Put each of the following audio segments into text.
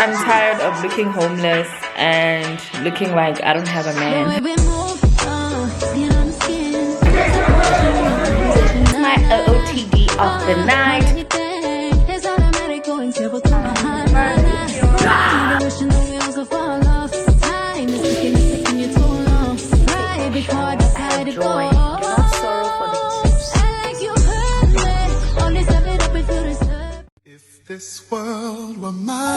I'm tired of looking homeless and looking like I don't have a man. My OOTD of the night. If this world were mine.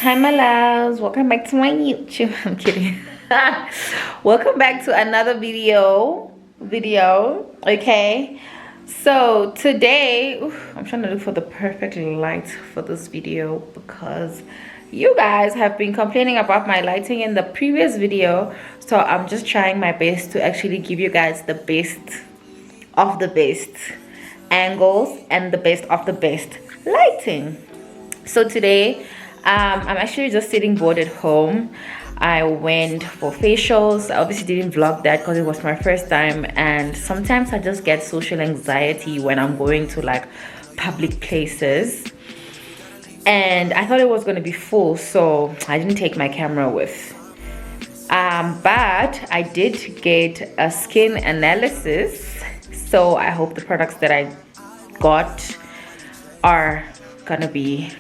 Hi my loves, welcome back to my YouTube. I'm kidding. Welcome back to another video. Okay, so today I'm trying to look for the perfect light for this video because you guys have been complaining about my lighting in the previous video, so I'm just trying my best to actually give you guys the best of the best angles and the best of the best lighting. So today I'm actually just sitting bored at home. I went for facials. I obviously didn't vlog that because it was my first time, and sometimes I just get social anxiety when I'm going to like public places, and I thought it was going to be full, so I didn't take my camera with. But I did get a skin analysis, so I hope the products that I got are gonna be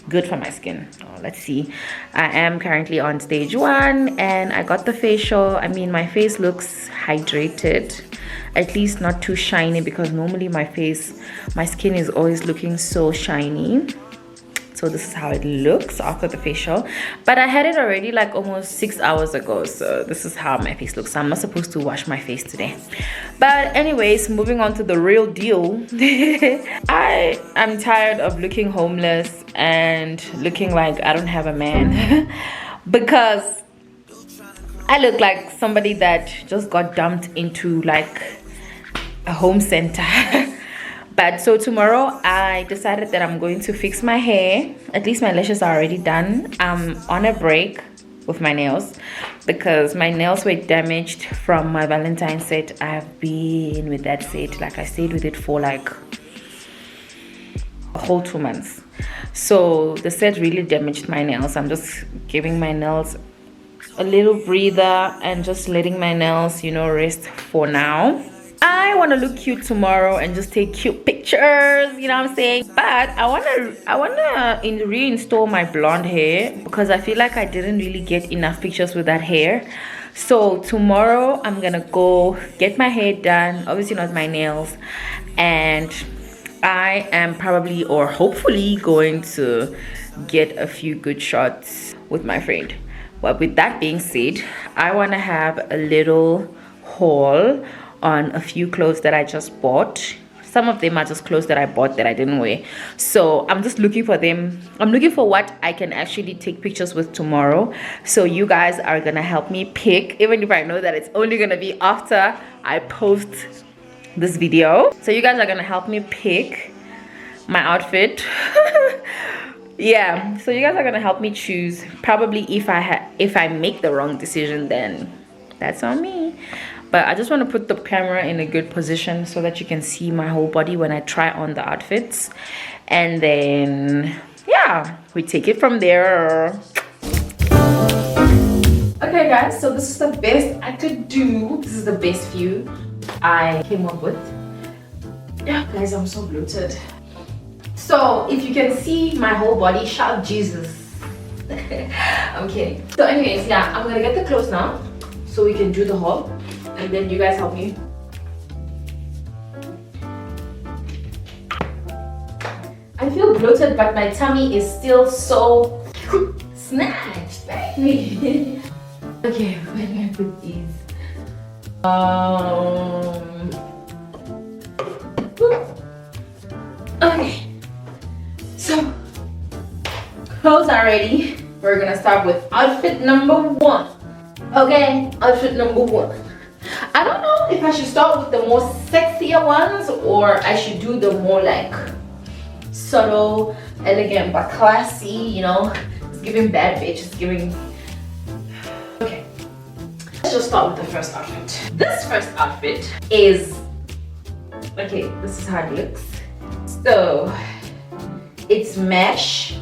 good for my skin. Let's see. I am currently on stage 1 and I got the facial. I mean, my face looks hydrated, at least not too shiny, because normally my skin is always looking so shiny. So this is how it looks after the facial, but I had it already like almost 6 hours ago, so this is how my face looks. I'm not supposed to wash my face today, but anyways, moving on to the real deal. I am tired of looking homeless and looking like I don't have a man because I look like somebody that just got dumped into like a home center. But so tomorrow I decided that I'm going to fix my hair. At least my lashes are already done. I'm on a break with my nails because my nails were damaged from my Valentine's set. I've been with that set, like I stayed with it for like a whole 2 months. So the set really damaged my nails. I'm just giving my nails a little breather and just letting my nails, you know, rest for now. I want to look cute tomorrow and just take cute pictures, you know what I'm saying? But I want to reinstall my blonde hair because I feel like I didn't really get enough pictures with that hair. So tomorrow I'm gonna go get my hair done, obviously not my nails, and I am probably or hopefully going to get a few good shots with my friend. But with that being said, I want to have a little haul on a few clothes that I just bought. Some of them are just clothes that I bought that I didn't wear, so I'm just looking for them. I'm looking for what I can actually take pictures with tomorrow, so you guys are gonna help me pick, even if I know that it's only gonna be after I post this video. So you guys are gonna help me pick my outfit. Yeah, so you guys are gonna help me choose. Probably if I make the wrong decision, then that's on me. But I just want to put the camera in a good position so that you can see my whole body when I try on the outfits. And then, yeah, we take it from there. Okay, guys, so this is the best I could do. This is the best view I came up with. Yeah, guys, I'm so bloated. So, if you can see my whole body, shout Jesus. I'm kidding. So anyways, yeah, I'm going to get the clothes now so we can do the haul. And then you guys help me. I feel bloated, but my tummy is still so snatched back me. Okay, where do I put these? Okay, so clothes are ready. We're gonna start with outfit number 1. Okay, outfit number 1. I don't know if I should start with the more sexier ones or I should do the more like subtle, elegant but classy, you know. It's giving bad bitch, it's giving just start with the first outfit. This first outfit is, okay, this is how it looks. So it's mesh.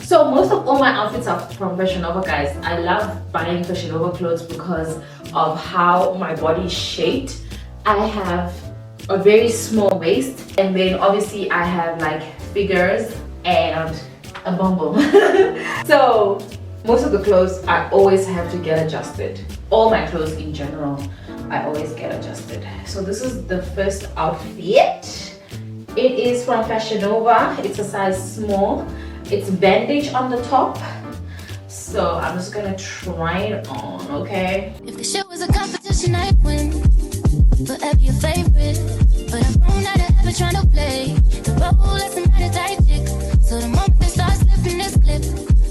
So most of all my outfits are from Fashion Nova, guys. I love buying Fashion Nova clothes because of how my body is shaped. I have a very small waist, and then obviously I have like figures and a bum bum. So most of the clothes I always have to get adjusted. All my clothes in general, I always get adjusted. So this is the first outfit. It is from Fashion Nova. It's a size small. It's bandage on the top. So I'm just gonna try it on, okay? If the shit was a competition, I'd win. Forever your favorite. But I'm grown out of ever trying to play the role as a matter tight chick. So the moment they start slipping this clip,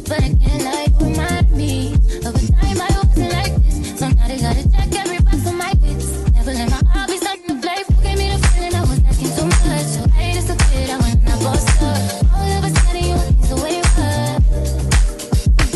but again, like remind me of a time I wasn't like this. So now they gotta check every box on my bits. Never let my hobbies something to play. Gave me the feeling I was asking too much. So I disappeared, I went and I bossed up. All of a sudden you want things the way you were.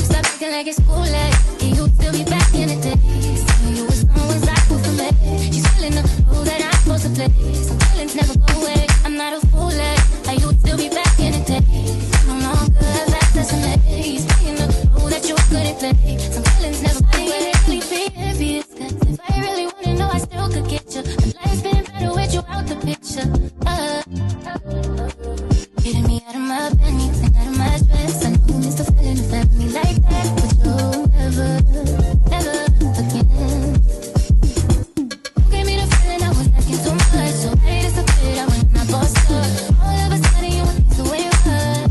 Stop acting like it's cool, like you would still be back in the days. You was always like for me. She's feeling the role that I'm supposed to play. Some feelings never go away. I'm not a fool, like you would still be back in the days. No longer have access to me. Playing the role that you couldn't play. Some feelings never go away. Really be envious, 'cause if I really wanna know, I still could get you. But life's been better with you out the picture. Getting me out of my panties and out of my dress. I know it's the feeling of having me like that, but you'll never, never again. You gave me the feeling I was asking too much, so I disappeared. I went and I bossed up. All of a sudden you want things the way you were.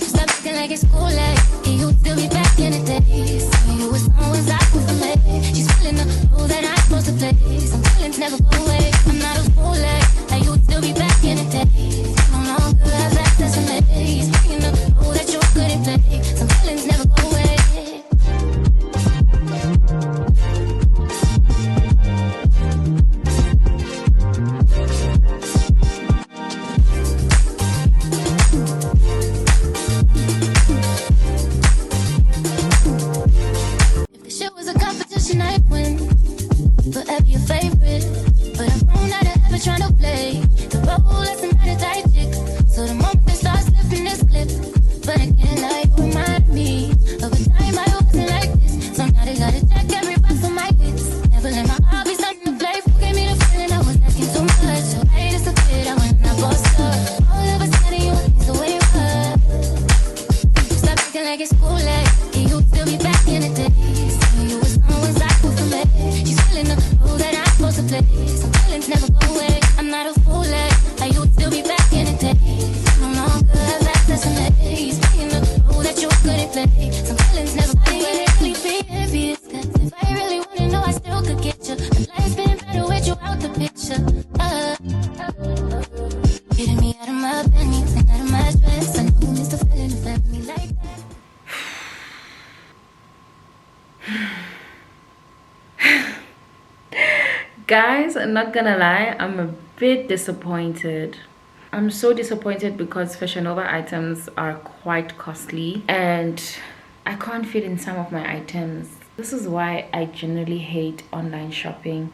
Stop acting like it's cool, like you would still be back in the days. You was always like for me. She's feeling the role that I'm supposed to play. Some feelings never go away. I'm not a fool, like you would still be back in the days. No longer have access to me. Playing the role that you couldn't play. Some feelings never go away. If the shit was a competition, I'd win. Forever your favorite. But I'm grown out of ever trying to play the role as a matter tight chick. So the moment they start slipping this clip, but again, like remind me of a time I wasn't like this. So now they gotta check every box on my bits. Never let my hobbies something to play. Gave me the feeling I was asking too much. So I disappeared, I went and I bossed up. All of a sudden you want things the way you were. Stop acting like it's cool, like you would still be back in the days. You was always like for me. She's feeling the role that I'm supposed to play. Some feelings never go away. I'm not a fool, like you would still be back in the days. No longer have access to me. Playing the role that you couldn't play. Some feelings never go away. Really be envious, 'cause if I really wanna know, I still could get you. But life's been better with you out the picture. Getting me out of my panties and out of my dress. I know it's the feeling of having me like that. Guys, I'm not gonna lie, I'm a bit disappointed. I'm so disappointed because Fashion Nova items are quite costly and I can't fit in some of my items. This is why I generally hate online shopping,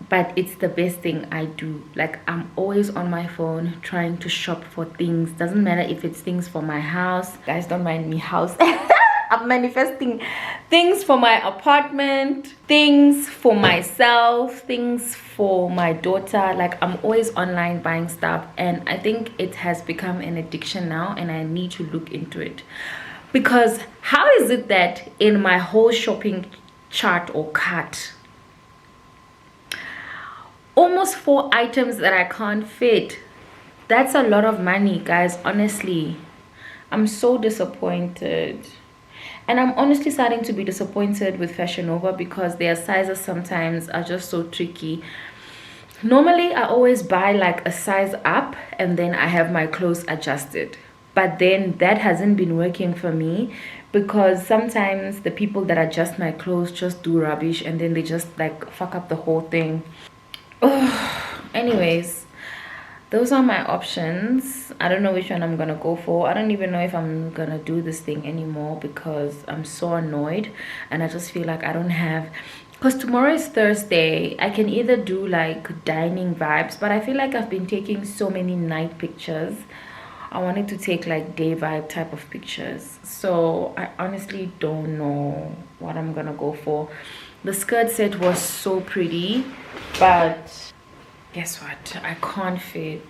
but it's the best thing I do. Like, I'm always on my phone trying to shop for things. Doesn't matter if it's things for my house. Guys, don't mind me, house. I'm manifesting things for my apartment, things for myself, things for my daughter. Like, I'm always online buying stuff, and I think it has become an addiction now, and I need to look into it. Because how is it that in my whole shopping chart or cart, almost 4 items that I can't fit? That's a lot of money, guys. Honestly, I'm so disappointed. And I'm honestly starting to be disappointed with Fashion Nova because their sizes sometimes are just so tricky. Normally, I always buy like a size up and then I have my clothes adjusted. But then that hasn't been working for me because sometimes the people that adjust my clothes just do rubbish and then they just like fuck up the whole thing. Anyways, those are my options. I don't know which one I'm gonna go for. I don't even know if I'm gonna do this thing anymore because I'm so annoyed, and I just feel like I don't have, because tomorrow is Thursday. I can either do like dining vibes, but I feel like I've been taking so many night pictures. I wanted to take like day vibe type of pictures, so I honestly don't know what I'm gonna go for. The skirt set was so pretty, but guess what, I can't fit.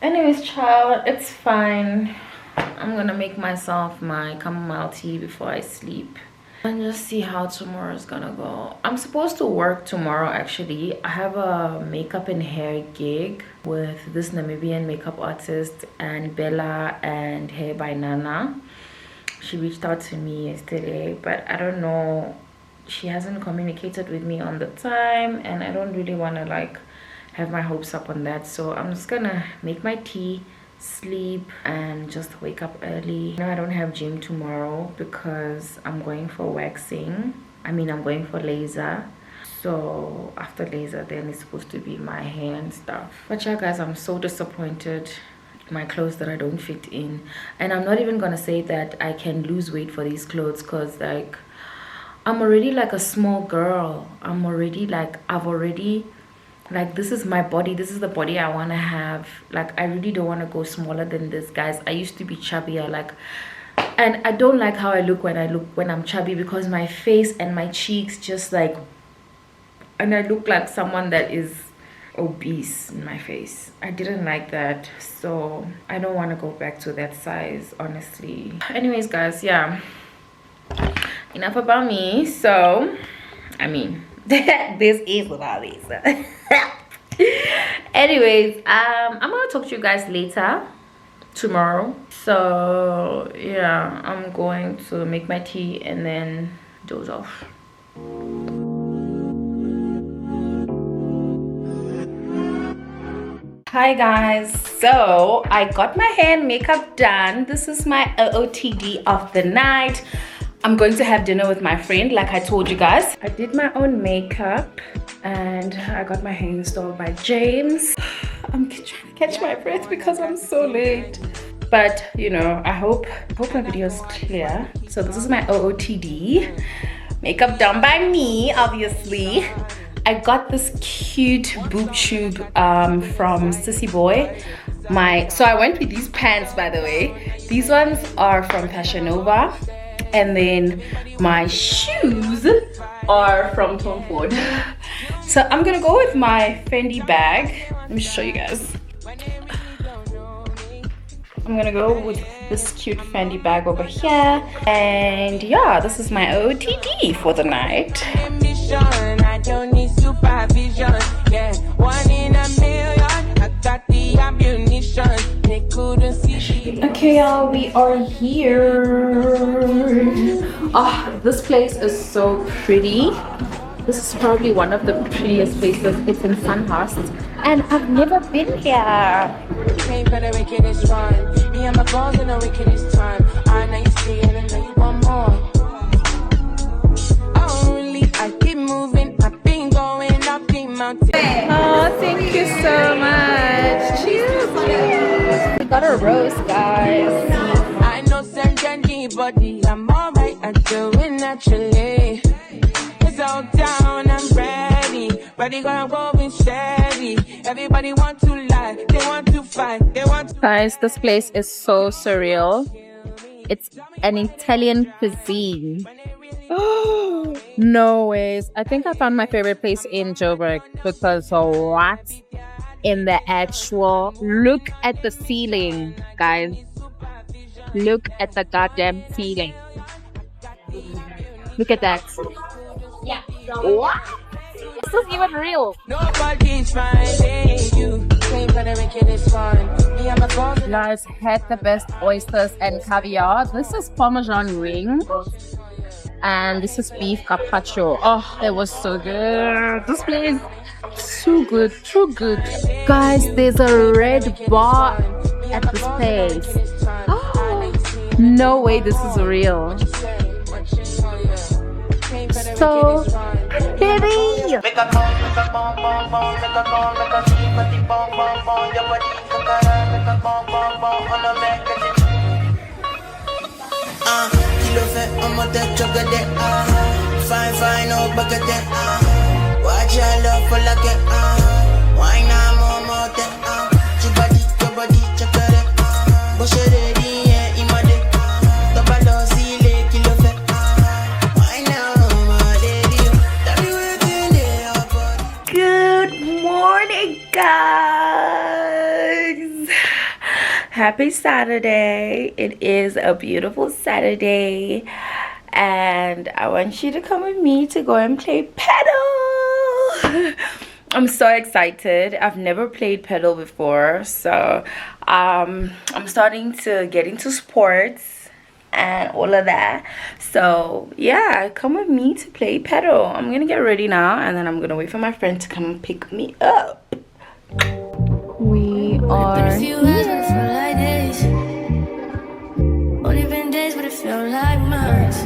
Anyways, child, it's fine. I'm gonna make myself my chamomile tea before I sleep and just see how tomorrow is gonna go. I'm supposed to work tomorrow. Actually, I have a makeup and hair gig with this Namibian makeup artist and Bella and Hair by Nana. She reached out to me yesterday, but I don't know, she hasn't communicated with me on the time, and I don't really want to like have my hopes up on that. So I'm just gonna make my tea, sleep, and just wake up early. I don't have gym tomorrow because I'm going for waxing. I'm going for laser. So after laser, then it's supposed to be my hair and stuff. But yeah, guys, I'm so disappointed. My clothes that I don't fit in, and I'm not even gonna say that I can lose weight for these clothes, because like I'm already like a small girl. I'm already like, this is my body, this is the body I want to have. Like I really don't want to go smaller than this, guys. I used to be chubbier, like, and I don't like how I look when I'm chubby, because my face and my cheeks just like, and I look like someone that is obese in my face. I didn't like that, so I don't want to go back to that size, honestly. Anyways, guys, yeah, enough about me. So this is about this. Anyways, I'm gonna talk to you guys later tomorrow. So yeah, I'm going to make my tea and then doze off. Hi guys, so I got my hair and makeup done. This is my OOTD of the night. I'm going to have dinner with my friend, like I told you guys. I did my own makeup and I got my hair installed by James. I'm trying to catch my breath because I'm so late. But you know, I hope my video is clear. So this is my OOTD. Makeup done by me, obviously. I got this cute boob tube from Sissy Boy. So I went with these pants, by the way. These ones are from Fashion Nova, and then my shoes are from Tom Ford. So I'm gonna go with my Fendi bag. Let me show you guys. I'm gonna go with this cute Fendi bag over here, and yeah, this is my OOTD for the night. I don't need supervision. Yeah, 1 in a million. I got the ammunition. They couldn't see. Okay, y'all, we are here. This place is so pretty. This is probably one of the prettiest places. It's in Sunhurst, and I've never been here. Me and my girls in the wickedest time. I know you see it, and know you want more. I keep moving, I've been going up the mountain. Oh, thank you so much. Cheers. We got a rose, guys. I know some janky body, I'm alright, I do it naturally. It's all down, I'm ready. Ready, gonna go in steady. Everybody want to lie, they want to fight, they want to. Guys, this place is so surreal. It's an Italian cuisine. Oh, no ways. I think I found my favorite place in Joburg, because what in the actual, look at the ceiling, guys. Look at the goddamn ceiling. Look at that. Yeah. What? This is even real. Nobody's finding you. Guys, had the best oysters and caviar. This is Parmesan ring. And this is beef carpaccio. Oh, that was so good. This place, so good, too good. Guys, there's a red bar at this place. Oh, no way this is real. So, baby. Make a call, make a bomb, bomb, bomb, make a call, make a see, but the bomb, bomb, bomb, your body, make a bomb, bomb, bomb, on a magazine. Kilo fait, on m'a tête, chocolat, fine, fine, oh, baguette, watch your love for like it, why not more, your body, chocolate, bush it, yeah, imade, double dose, kilo fait, why now, my lady, tell me within there, body. Good morning, guys. Happy Saturday. It is a beautiful Saturday, and I want you to come with me to go and play pedal. I'm so excited. I've never played pedal before, so I'm starting to get into sports and all of that. So yeah, come with me to play pedal. I'm gonna get ready now, and then I'm gonna wait for my friend to come and pick me up. We are here. Only been days, but it felt like months.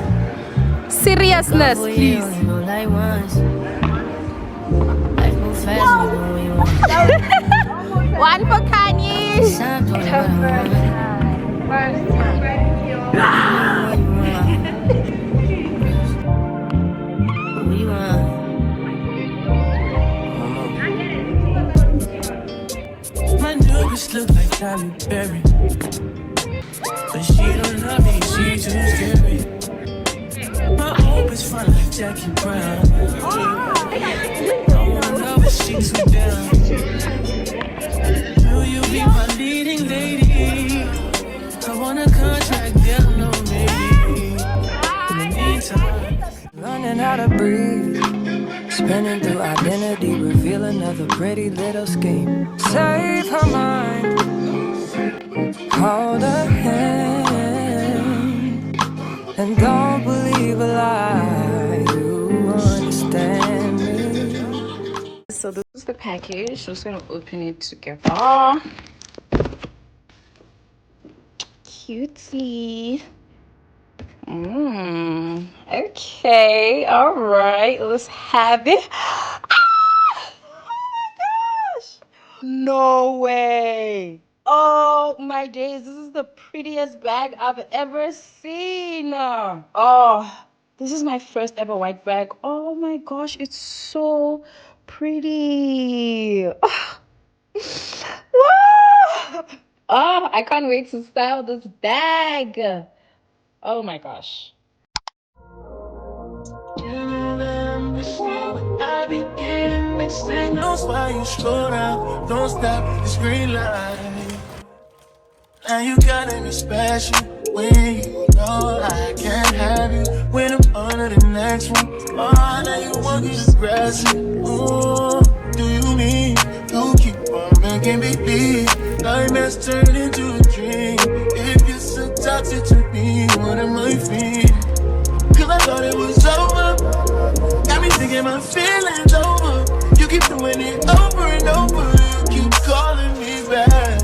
Seriousness, please. Like once. Life move fast, we know we want. One for Kanye. Time to we want. My newest look like Charlie Berry, but she don't love me, she too scary. My hope is fun like Jackie Brown. I wanna love her, she too down. Will you be my leading lady? I want a contract, girl, no maybe. In the meantime, running out of breath, spinning through identity, reveal another pretty little scheme. Save her mind, hold her hand, and don't believe a lie. You understand me. So this is the package. I'm just gonna open it together. Cutesy. Okay, all right, let's have it. Ah! Oh my gosh, no way. Oh my days, this is the prettiest bag I've ever seen. Oh, this is my first ever white bag. Oh my gosh, it's so pretty. Oh. Wow. Oh, I can't wait to style this bag. Oh my gosh. I begin mixing those why you slow down, don't stop this green light. Now you gotta be special when you know I can't have you. When I'm under the next one, oh, now you want me aggressive. Oh, do you mean you keep on making me believe nightmares turn into a dream? If you're so toxic to me, what am I feeling? Cause I thought it was over. Got me thinking my feelings over. You keep doing it over and over. You keep calling me back.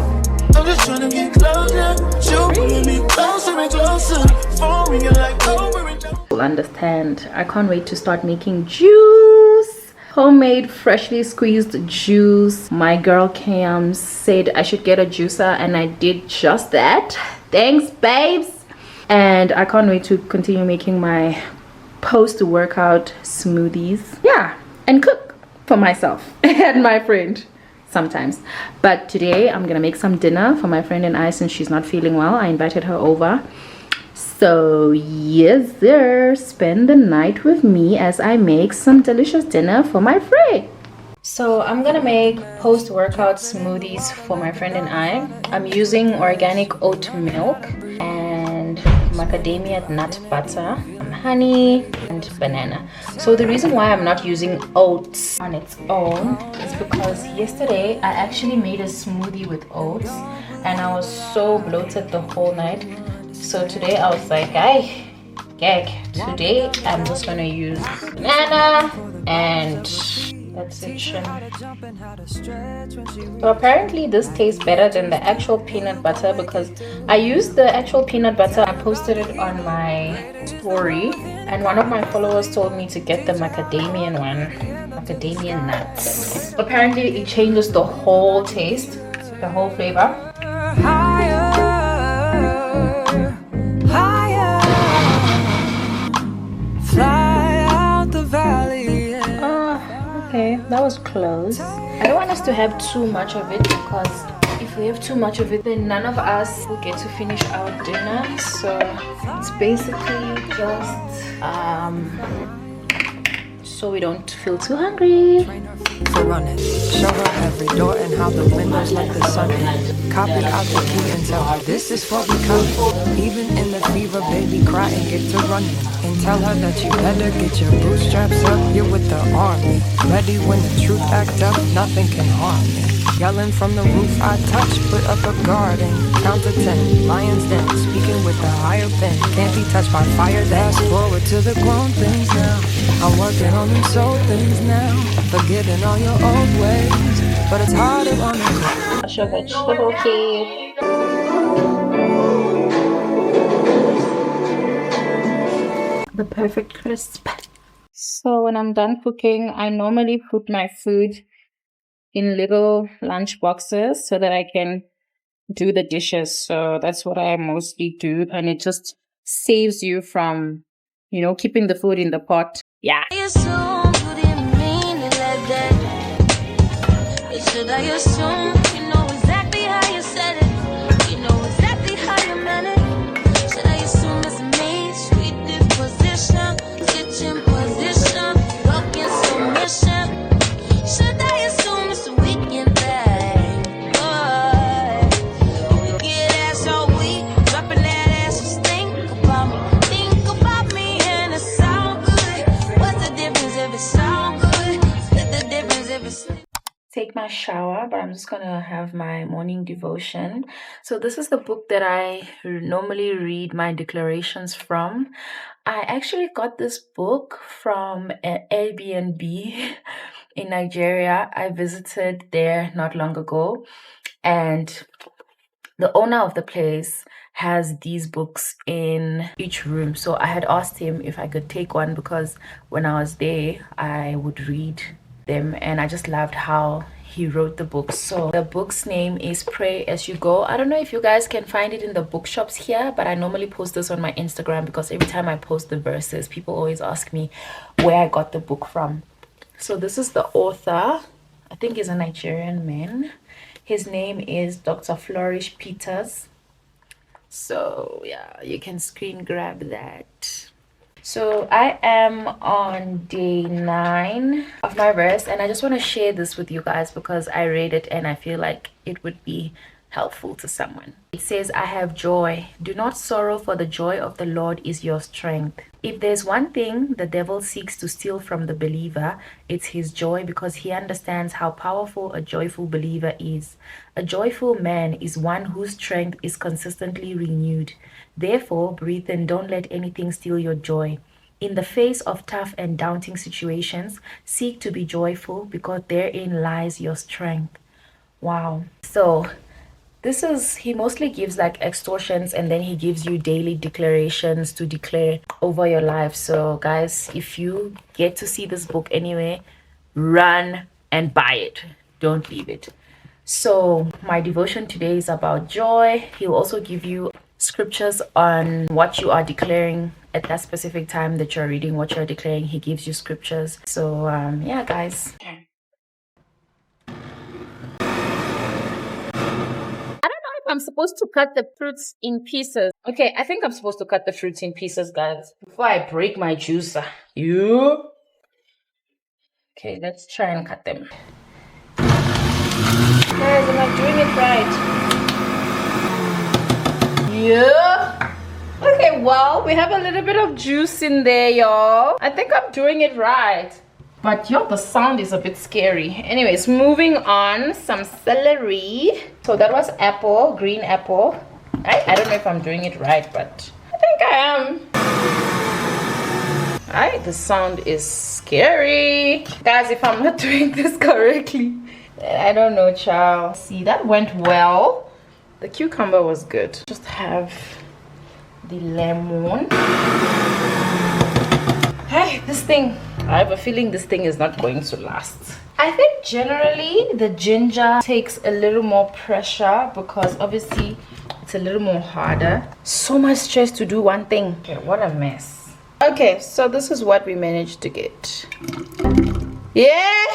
I'm just trying to get closer. You're pulling me closer and closer. Phone ringing like over and over. You'll understand. I can't wait to start making juice. Homemade, freshly squeezed juice. My girl Cam said I should get a juicer, and I did just that. Thanks, babes. And I can't wait to continue making my post-workout smoothies. Yeah, and cook for myself and my friend sometimes. But today I'm gonna make some dinner for my friend and I, since she's not feeling well. I invited her over. So yes sir, spend the night with me as I make some delicious dinner for my friend. So I'm gonna make post-workout smoothies for my friend and I. I'm using organic oat milk and macadamia nut butter, honey, and banana. So the reason why I'm not using oats on its own is because yesterday I actually made a smoothie with oats and I was so bloated the whole night. So today I was like, hey, gag, today I'm just gonna use banana and that's it. So apparently this tastes better than the actual peanut butter, because I used the actual peanut butter. I posted it on my story And one of my followers told me to get the macadamia one, macadamia nuts. Apparently it changes the whole taste, the whole flavor. Higher, higher, fly out the valley. Okay, that was close. I don't want us to have too much of it, because if we have too much of it, then none of us will get to finish our dinner. So it's basically just so we don't feel too hungry. For running, show her every door and how the windows let the sun in. Copy out the key and tell her this is for becoming. Even in the fever, baby, cry and get to running. And tell her that you better get your bootstraps up. You're with the army, ready when the truth act up. Nothing can harm me. Yelling from the roof, I touch, put up a guard and count to 10. Lions den, speaking with the higher pen. Can't be touched by fire. Fast forward to the grown things now. I'm working on them soul things now. Forgetting all your old ways, but it's harder on the I'll show vegetable cake. The perfect crisp. So when I'm done cooking, I normally put my food in little lunch boxes so that I can do the dishes. So that's what I mostly do, and it just saves you from, you know, keeping the food in the pot. Yeah. I assume you didn't mean it like that. But should I assume you know exactly how you said it? You know exactly how you meant it. Should I assume it's me? Sweet disposition, kitchen position, broken submission. Should I assume it's a weekend thing? We get ass all week, dropping that ass, just think about me, and it sound good. What's the difference if it sound good? Split the difference if it's Take my shower, but I'm just gonna have my morning devotion. So this is the book that I normally read my declarations from. I actually got this book from an Airbnb in Nigeria. I visited there not long ago, and the owner of the place has these books in each room. So I had asked him if I could take one, because when I was there, I would read them, and I just loved how he wrote the book. So the book's name is Pray As You Go. I don't know if you guys can find it in the bookshops here, but I normally post this on my Instagram, because every time I post the verses, people always ask me where I got the book from. So this is the author. I think he's a Nigerian man. His name is Dr. Flourish Peters. So yeah, you can screen grab that. So I am on day 9 of my verse, and I just want to share this with you guys because I read it and I feel like it would be helpful to someone. It says, I have joy. Do not sorrow, for the joy of the Lord is your strength. If there's one thing the devil seeks to steal from the believer, it's his joy, because he understands how powerful a joyful believer is. A joyful man is one whose strength is consistently renewed. Therefore, brethren, don't let anything steal your joy. In the face of tough and daunting situations, seek to be joyful, because therein lies your strength. Wow. So this is, he mostly gives like extortions, and then he gives you daily declarations to declare over your life. So guys, if you get to see this book anywhere, run and buy it. Don't leave it. So my devotion today is about joy. He'll also give you scriptures on what you are declaring at that specific time that you're reading what you're declaring. He gives you scriptures. So yeah, guys. I'm supposed to cut the fruits in pieces. Okay, I think I'm supposed to cut the fruits in pieces, guys, before I break my juicer. You? Okay, let's try and cut them. Guys, am I doing it right? Yeah. Okay, well, we have a little bit of juice in there, y'all. I think I'm doing it right. But yo, the sound is a bit scary. Anyways, moving on, some celery. So that was apple, green apple. I don't know if I'm doing it right, but I think I am. Alright, the sound is scary. Guys, if I'm not doing this correctly, I don't know, child. See, that went well. The cucumber was good. Just have the lemon. This thing, I have a feeling this thing is not going to last. I think generally the ginger takes a little more pressure because obviously it's a little more harder. So much stress to do one thing. Okay, what a mess. Okay, so this is what we managed to get. Yeah,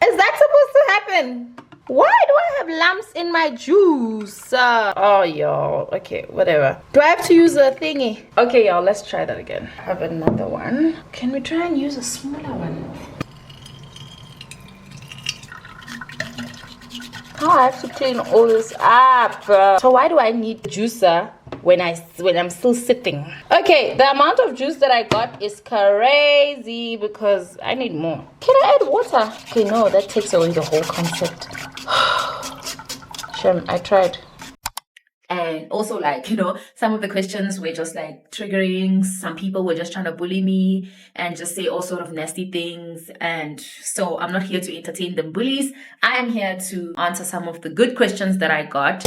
is that supposed to happen? Why do I have lumps in my juice? Oh, y'all. Okay, whatever. Do I have to use a thingy? Okay, y'all, let's try that again. Have another one. Can we try and use a smaller one? Oh, I have to clean all this up. So why do I need a juicer when I'm still sitting? Okay, the amount of juice that I got is crazy because I need more. Can I add water? Okay, no, that takes away the whole concept. Shem, I tried. And also, like, you know, some of the questions were just like triggering. Some people were just trying to bully me and just say all sort of nasty things. And so I'm not here to entertain the bullies. I am here to answer some of the good questions that I got.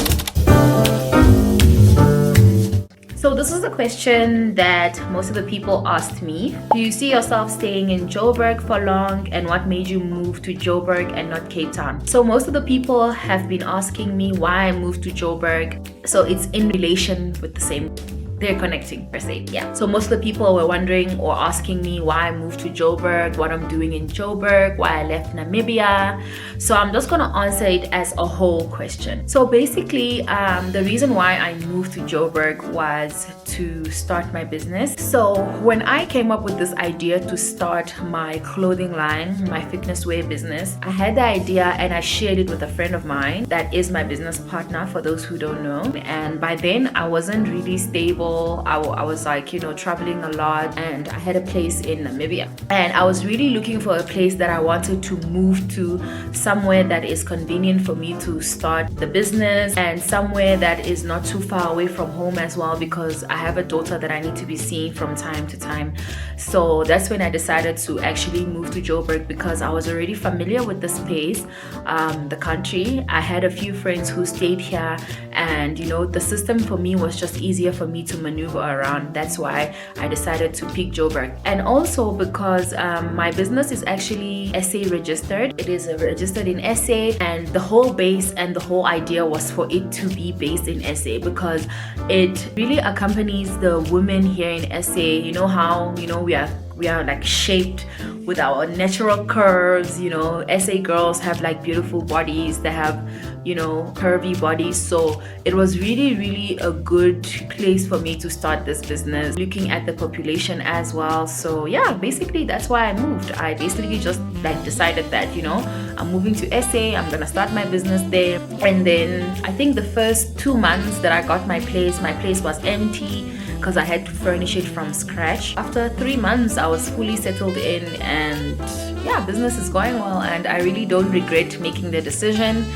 So this is a question that most of the people asked me. Do you see yourself staying in Joburg for long, and what made you move to Joburg and not Cape Town? So most of the people have been asking me why I moved to Joburg. So it's in relation with the same. They're connecting per se, yeah. So most of the people were wondering or asking me why I moved to Joburg, what I'm doing in Joburg, why I left Namibia. So I'm just gonna answer it as a whole question. So basically, the reason why I moved to Joburg was to start my business. So when I came up with this idea to start my clothing line, my fitness wear business, I had the idea and I shared it with a friend of mine that is my business partner, for those who don't know. And by then I wasn't really stable. I was like, you know, traveling a lot, and I had a place in Namibia, and I was really looking for a place that I wanted to move to, somewhere that is convenient for me to start the business, and somewhere that is not too far away from home as well, because I have a daughter that I need to be seeing from time to time. So that's when I decided to actually move to Joburg, because I was already familiar with the space, the country. I had a few friends who stayed here, and you know, the system for me was just easier for me to maneuver around. That's why I decided to pick Joburg. And also because my business is actually SA registered. It is registered in SA, and the whole base and the whole idea was for it to be based in SA, because it really accompanies the women here in SA. You know how, you know, we are like shaped with our natural curves. You know, SA girls have like beautiful bodies. They have, you know, curvy bodies. So it was really a good place for me to start this business, looking at the population as well. So yeah, basically that's why I moved. I basically just like decided that, you know, I'm moving to SA, I'm gonna start my business there. And then I think the first 2 months that I got my place was empty, because I had to furnish it from scratch. After 3 months, I was fully settled in, and yeah, business is going well, and I really don't regret making the decision.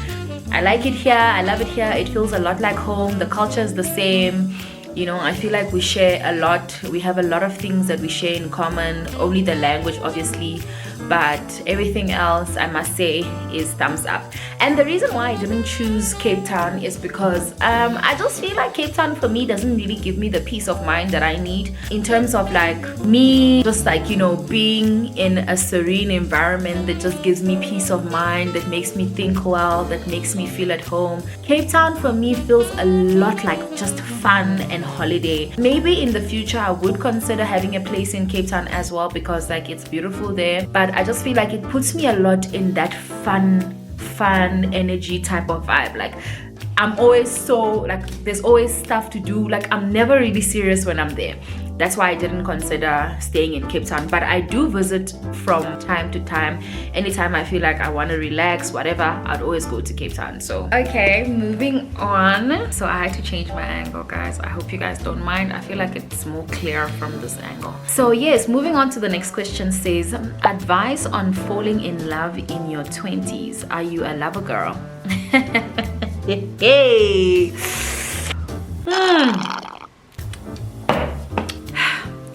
I like it here, I love it here. It feels a lot like home. The culture is the same. You know, I feel like we share a lot. We have a lot of things that we share in common. Only the language, obviously, but everything else, I must say, is thumbs up. And the reason why I didn't choose Cape Town is because I just feel like Cape Town for me doesn't really give me the peace of mind that I need, in terms of like me just like, you know, being in a serene environment that just gives me peace of mind, that makes me think well, that makes me feel at home. Cape Town for me feels a lot like just fun and holiday. Maybe in the future I would consider having a place in Cape Town as well, because like it's beautiful there, but I just feel like it puts me a lot in that fun energy type of vibe. Like I'm always so like, there's always stuff to do. Like I'm never really serious when I'm there. That's why I didn't consider staying in Cape Town, but I do visit from time to time. Anytime I feel like I want to relax, whatever, I'd always go to Cape Town. So okay, moving on. So I had to change my angle, guys. I hope you guys don't mind. I feel like it's more clear from this angle. So yes, moving on to the next question. Says, advice on falling in love in your 20s. Are you a lover girl? Hey.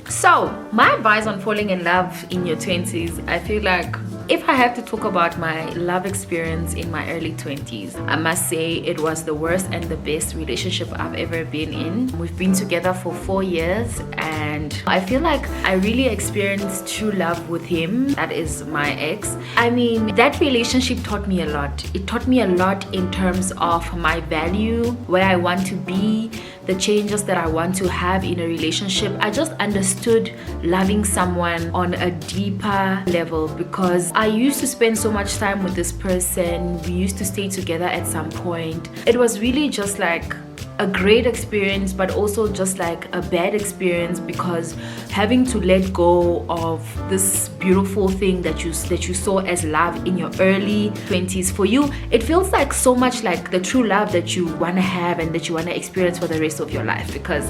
So my advice on falling in love in your 20s, I feel like if I have to talk about my love experience in my early 20s, I must say it was the worst and the best relationship I've ever been in. We've been together for 4 years and I feel like I really experienced true love with him. That is my ex. I mean, that relationship taught me a lot. It taught me a lot in terms of my value, where I want to be, the changes that I want to have in a relationship. I just understood loving someone on a deeper level because I used to spend so much time with this person. We used to stay together at some point. It was really just like a great experience, but also just like a bad experience because having to let go of this beautiful thing that you saw as love in your early 20s, for you it feels like so much like the true love that you want to have and that you want to experience for the rest of your life. Because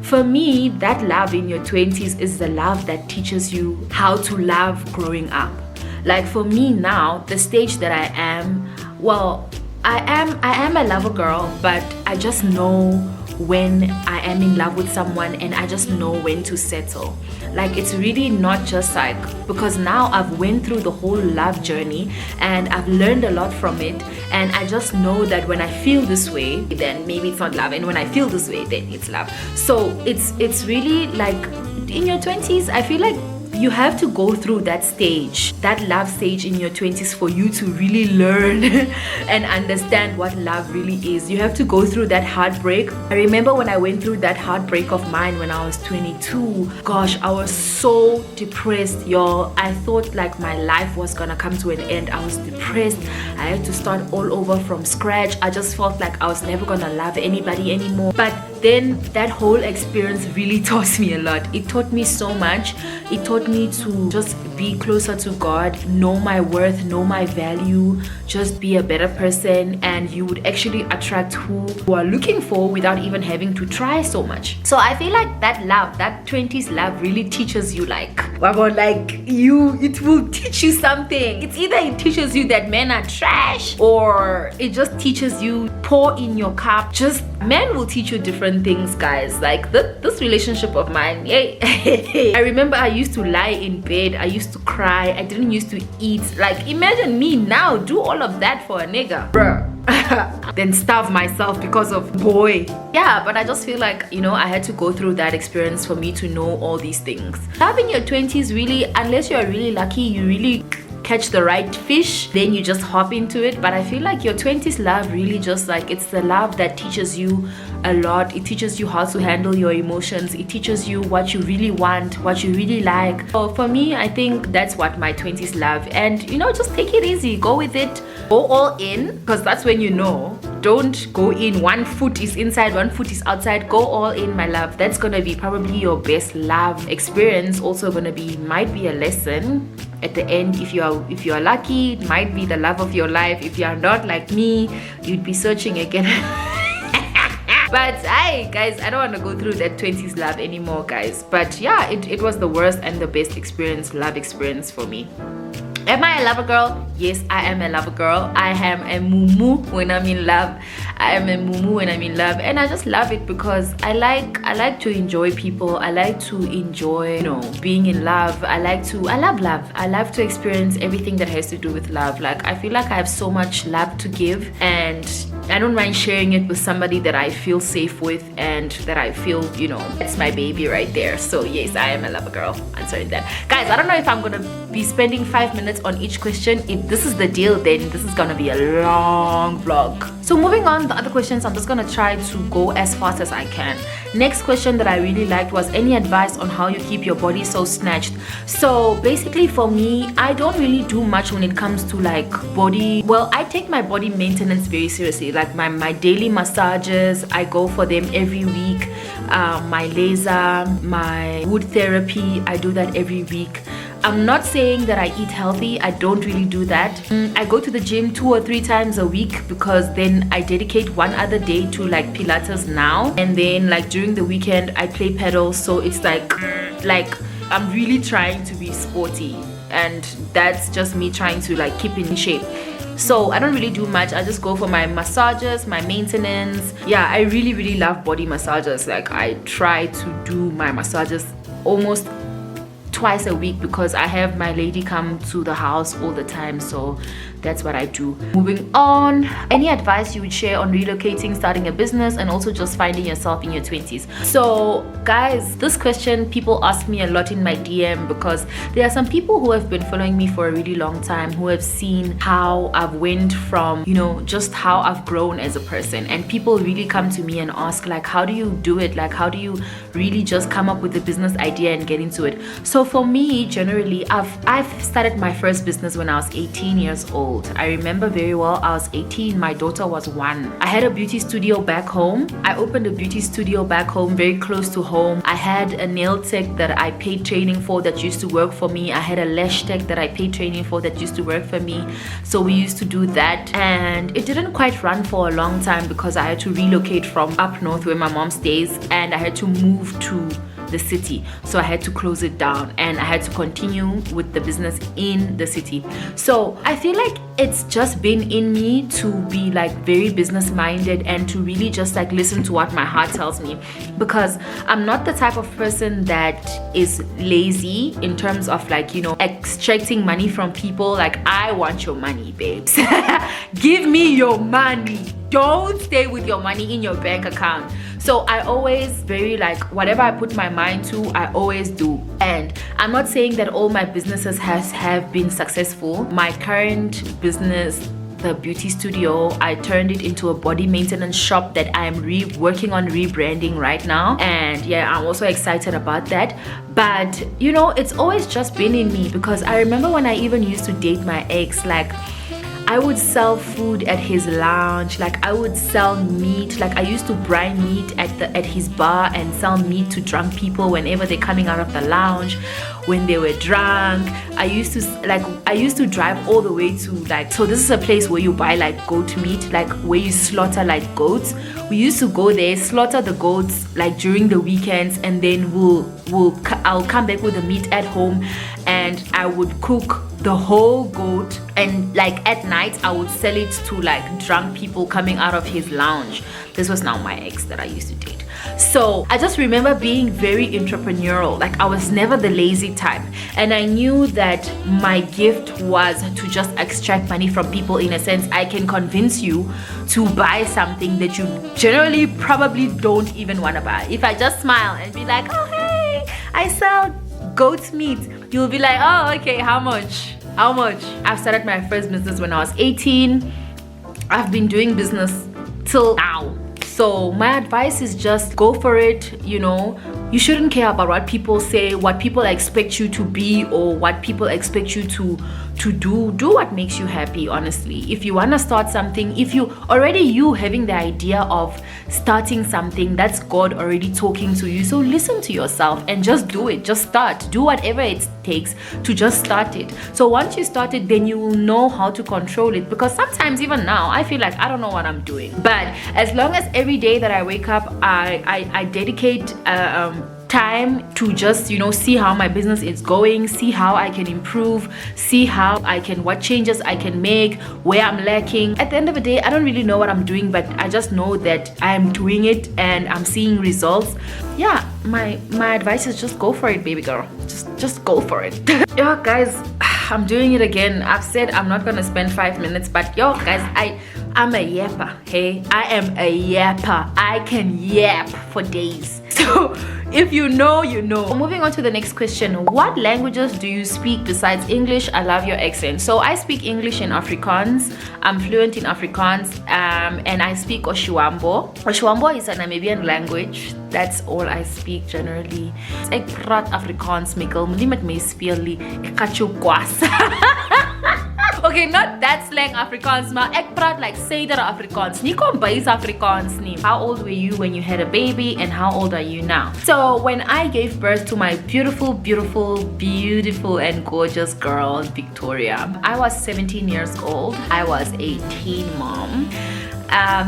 for me, that love in your 20s is the love that teaches you how to love growing up. Like for me now, the stage that I am, well, I am a lover girl, but I just know when I am in love with someone and I just know when to settle. Like it's really not just like, because now I've went through the whole love journey and I've learned a lot from it, and I just know that when I feel this way, then maybe it's not love, and when I feel this way, then it's love. So it's really like in your 20s, I feel like you have to go through that stage, that love stage in your 20s for you to really learn and understand what love really is. You have to go through that heartbreak. I remember when I went through that heartbreak of mine when I was 22, gosh, I was so depressed, y'all. I thought like my life was gonna come to an end. I was depressed. I had to start all over from scratch. I just felt like I was never gonna love anybody anymore. But then that whole experience really taught me a lot. It taught me so much. It taught me to just be closer to God, know my worth, know my value, just be a better person, and you would actually attract who you are looking for without even having to try so much. So I feel like that love, that 20s love really teaches you it will teach you something. It's either it teaches you that men are trash, or it just teaches you pour in your cup. Just men will teach you different things, guys. Like this relationship of mine, I remember I used to lie in bed, I used to cry, I didn't used to eat. Like imagine me now do all of that for a nigga, bruh. Then starve myself because of boy. Yeah, but I just feel like, I had to go through that experience for me to know all these things. Love in your 20s, really, unless you're really lucky, you really catch the right fish, then you just hop into it. But I feel like your 20s love really just like, it's the love that teaches you a lot. It teaches you how to handle your emotions. It teaches you what you really want, what you really like. So for me, I think that's what my 20s love. And just take it easy, go with it, go all in, because that's when don't go in, one foot is inside, one foot is outside. Go all in, my love. That's gonna be probably your best love experience. Also might be a lesson at the end. If you are lucky, it might be the love of your life. If you are not like me, you'd be searching again. But guys, I don't want to go through that 20s love anymore, guys. But yeah, it was the worst and the best love experience for me. Am I a lover girl? Yes, I am a lover girl. I am a mumu when I'm in love. I am a mumu when I'm in love, and I just love it because I like to enjoy people. I like to enjoy, being in love. I love love. I love to experience everything that has to do with love. Like I feel like I have so much love to give, and I don't mind sharing it with somebody that I feel safe with and that I feel, it's my baby right there. So yes, I am a lover girl. Answering that. Guys, I don't know if I'm gonna be spending 5 minutes on each question. If this is the deal, then this is gonna be a long vlog. So moving on, the other questions, I'm just gonna try to go as fast as I can. Next question that I really liked was any advice on how you keep your body so snatched. So basically for me, I don't really do much when it comes to like body. Well, I take my body maintenance very seriously. Like my daily massages, I go for them every week. My laser, my wood therapy, I do that every week. I'm not saying that I eat healthy. I don't really do that. I go to the gym 2 or 3 times a week because then I dedicate one other day to like Pilates now, and then like during the weekend I play pedal. So it's like I'm really trying to be sporty, and that's just me trying to like keep in shape. So I don't really do much. I just go for my massages, my maintenance. Yeah, I really love body massages. Like I try to do my massages almost twice a week because I have my lady come to the house all the time. So that's what I do. Moving on, any advice you would share on relocating, starting a business, and also just finding yourself in your 20s? So guys, this question people ask me a lot in my DM because there are some people who have been following me for a really long time who have seen how I've went from, you know, just how I've grown as a person, and people really come to me and ask like, how do you do it? Like, how do you really just come up with a business idea and get into it? So for me, generally, I've started my first business when I was 18 years old. I remember very well, I was 18, my daughter was 1. I had a beauty studio back home. I opened a beauty studio back home, very close to home. I had a nail tech that I paid training for that used to work for me. I had a lash tech that I paid training for that used to work for me. So we used to do that, and it didn't quite run for a long time because I had to relocate from up north where my mom stays, and I had to move to the city, so I had to close it down and I had to continue with the business in the city. So I feel like it's just been in me to be like very business minded and to really just like listen to what my heart tells me, because I'm not the type of person that is lazy in terms of like, you know, extracting money from people. Like, I want your money, babes. Give me your money. Don't stay with your money in your bank account. So I always very like, whatever I put my mind to, I always do. And I'm not saying that all my businesses have been successful. My current business, the beauty studio, I turned it into a body maintenance shop that I'm working on rebranding right now. And yeah, I'm also excited about that. But you know, it's always just been in me, because I remember when I even used to date my ex, like, I would sell food at his lounge, like I would sell meat, like I used to brine meat at his bar and sell meat to drunk people whenever they're coming out of the lounge when they were drunk. I used to drive all the way to like, so this is a place where you buy like goat meat, like where you slaughter like goats. We used to go there, slaughter the goats like during the weekends, and then I'll come back with the meat at home and I would cook the whole goat, and like at night I would sell it to like drunk people coming out of his lounge. This was now my ex that I used to date. So I just remember being very entrepreneurial. Like, I was never the lazy type, and I knew that my gift was to just extract money from people. In a sense, I can convince you to buy something that you generally probably don't even want to buy. If I just smile and be like, oh hey, I sell goat's meat, you'll be like, oh okay, how much? I've started my first business when I was 18. I've been doing business till now. So my advice is just go for it. You know, you shouldn't care about what people say, what people expect you to be, or what people expect you to do what makes you happy. Honestly, if you want to start something, if you having the idea of starting something, that's God already talking to you. So listen to yourself and just do it. Just start, do whatever it takes to just start it. So once you start it, then you will know how to control it, because sometimes even now I feel like I don't know what I'm doing. But as long as every day that I wake up, I dedicate time to just, you know, see how my business is going, see how I can improve, see how what changes I can make, where I'm lacking. At the end of the day, I don't really know what I'm doing, but I just know that I am doing it and I'm seeing results. Yeah, my advice is just go for it, baby girl. Just go for it. Yo guys, I'm doing it again. I've said I'm not gonna spend 5 minutes, but yo guys, I'm a yapper. Hey, I am a yapper. I can yap for days. So if you know, you know. Moving on to the next question. What languages do you speak besides English? I love your accent. So I speak English and Afrikaans. I'm fluent in Afrikaans, and I speak Oshiwambo. Oshiwambo is a Namibian language. That's all I speak generally. Ek praat Afrikaans, Mikkel. Moenie met my speel nie. Ek gaan jou kwas. Okay, not that slang Afrikaans, maar ek praat like Suider Afrikaans. Nie kom base Afrikaans nie. How old were you when you had a baby, and how old are you now? So when I gave birth to my beautiful and gorgeous girl, Victoria, I was 17 years old. I was a teen mom.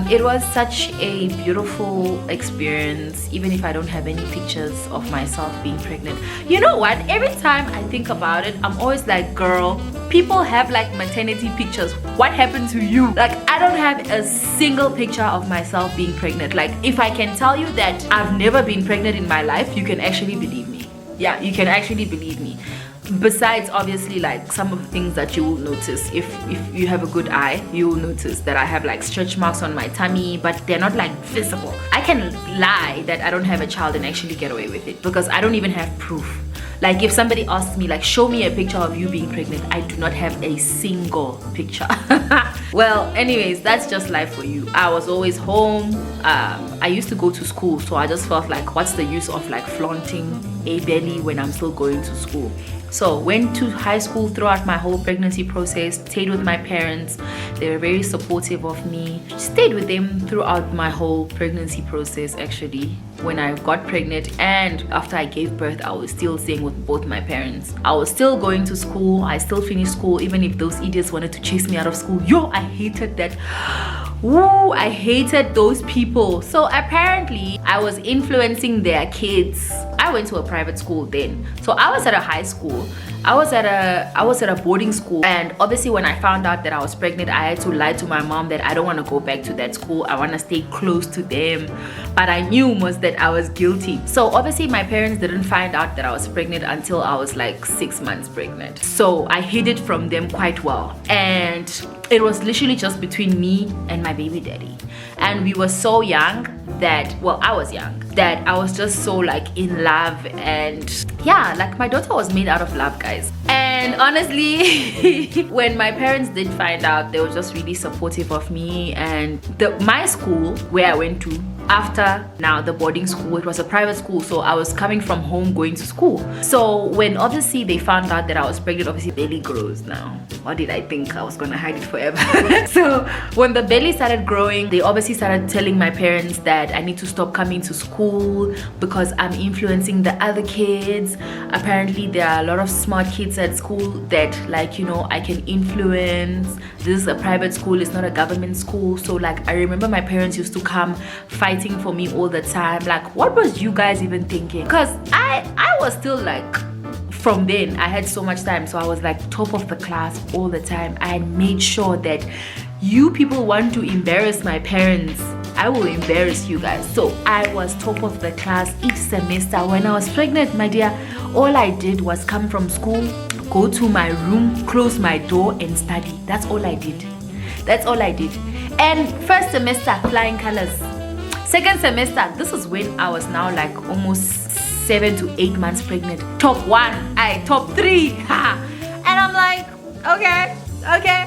It was such a beautiful experience, even if I don't have any pictures of myself being pregnant. You know what? Every time I think about it, I'm always like, girl, people have like maternity pictures. What happened to you? Like, I don't have a single picture of myself being pregnant. Like, if I can tell you that I've never been pregnant in my life, you can actually believe me. Yeah, you can actually believe me. Besides, obviously, like some of the things that you will notice, if you have a good eye, you will notice that I have like stretch marks on my tummy, but they're not like visible. I can lie that I don't have a child and actually get away with it because I don't even have proof. Like if somebody asks me, like, show me a picture of you being pregnant, I do not have a single picture. Well, anyways, that's just life for you. I was always home. I used to go to school, so I just felt like, what's the use of like flaunting a belly when I'm still going to school? So went to high school throughout my whole pregnancy process, stayed with my parents. They were very supportive of me. Stayed with them throughout my whole pregnancy process actually. When I got pregnant and after I gave birth, I was still staying with both my parents. I was still going to school. I still finished school even if those idiots wanted to chase me out of school. Yo, I hated that. Woo, I hated those people. So apparently I was influencing their kids. I went to a private school then. So I was at a high school. I was at a boarding school, and obviously when I found out that I was pregnant, I had to lie to my mom that I don't want to go back to that school. I want to stay close to them. But I knew most that I was guilty. So obviously my parents didn't find out that I was pregnant until I was like 6 months pregnant. So I hid it from them quite well. And it was literally just between me and my baby daddy. And we were so young that, well, I was young, that I was just so like in love. And yeah, like my daughter was made out of love, guys. And honestly, when my parents did find out, they were just really supportive of me. And my school where I went to after now the boarding school, it was a private school, so I was coming from home going to school. So when obviously they found out that I was pregnant, obviously belly grows now. What did I think? I was gonna hide it forever. So when the belly started growing, they obviously started telling my parents that I need to stop coming to school because I'm influencing the other kids. Apparently there are a lot of smart kids at school that, like, you know, I can influence. This is a private school, it's not a government school. So like I remember my parents used to come fighting for me all the time. Like, what was you guys even thinking? Because I was still like, from then I had so much time, so I was like top of the class all the time. I had made sure that you people want to embarrass my parents, I will embarrass you guys. So I was top of the class each semester. When I was pregnant, my dear, all I did was come from school, go to my room, close my door and study. That's all I did. That's all I did. And first semester, flying colors. Second semester, this is when I was now like almost 7 to 8 months pregnant. Top 1, top 3. Ha. And I'm like, okay,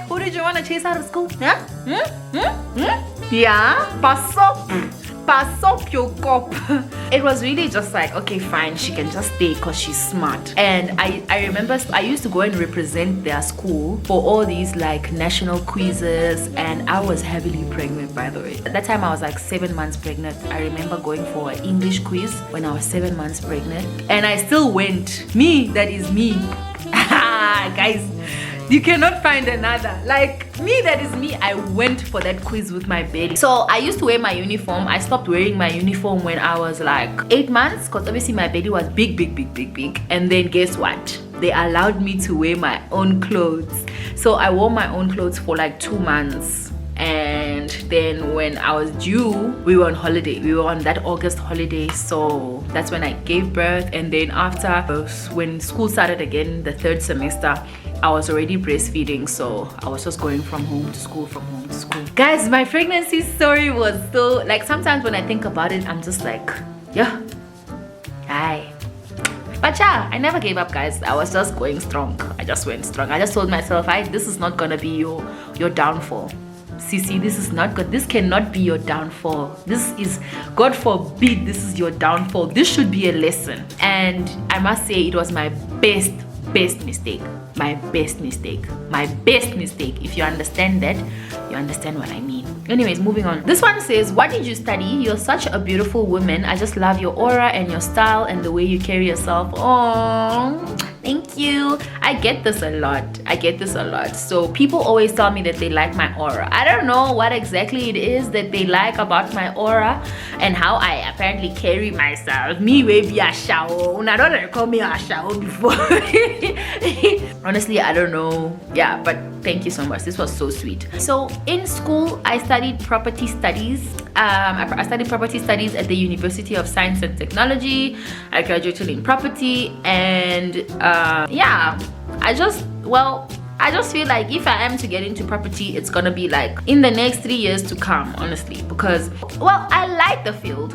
who did you want to chase out of school? Huh? Yeah, pass up your cop. It was really just like, okay, fine, she can just stay because she's smart. And I remember I used to go and represent their school for all these like national quizzes, and I was heavily pregnant, by the way. At that time I was like 7 months pregnant. I remember going for an English quiz when I was 7 months pregnant, and I still went. Me, that is me. Guys, you cannot find another like me. That is me. I went for that quiz with my belly. So I used to wear my uniform. I stopped wearing my uniform when I was like 8 months because obviously my belly was big. And then guess what? They allowed me to wear my own clothes. So I wore my own clothes for like 2 months. And then when I was due, we were on holiday. We were on that August holiday. So that's when I gave birth. And then after, when school started again, the 3rd semester, I was already breastfeeding, so I was just going from home to school, Guys, my pregnancy story was so, like, sometimes when I think about it, I'm just like, yeah, hi. But yeah, I never gave up, guys. I was just going strong. I just went strong. I just told myself, this is not gonna be your downfall. Sissy, this is not good. This cannot be your downfall. This is, God forbid, this is your downfall. This should be a lesson. And I must say it was my best mistake. My best mistake. If you understand that, you understand what I mean. Anyways, moving on. This one says, what did you study? You're such a beautiful woman. I just love your aura and your style and the way you carry yourself. Oh, Thank you. I get this a lot. So people always tell me that they like my aura. I don't know what exactly it is that they like about my aura and how I apparently carry myself. Me will be a shower. I don't call me a shower before. Honestly, I don't know. Yeah, but thank you so much. This was so sweet. So in school, I studied property studies. I studied property studies at the University of Science and Technology. I graduated in property, and yeah, I just feel like if I am to get into property, it's gonna be like in the next 3 years to come, honestly, because I like the field,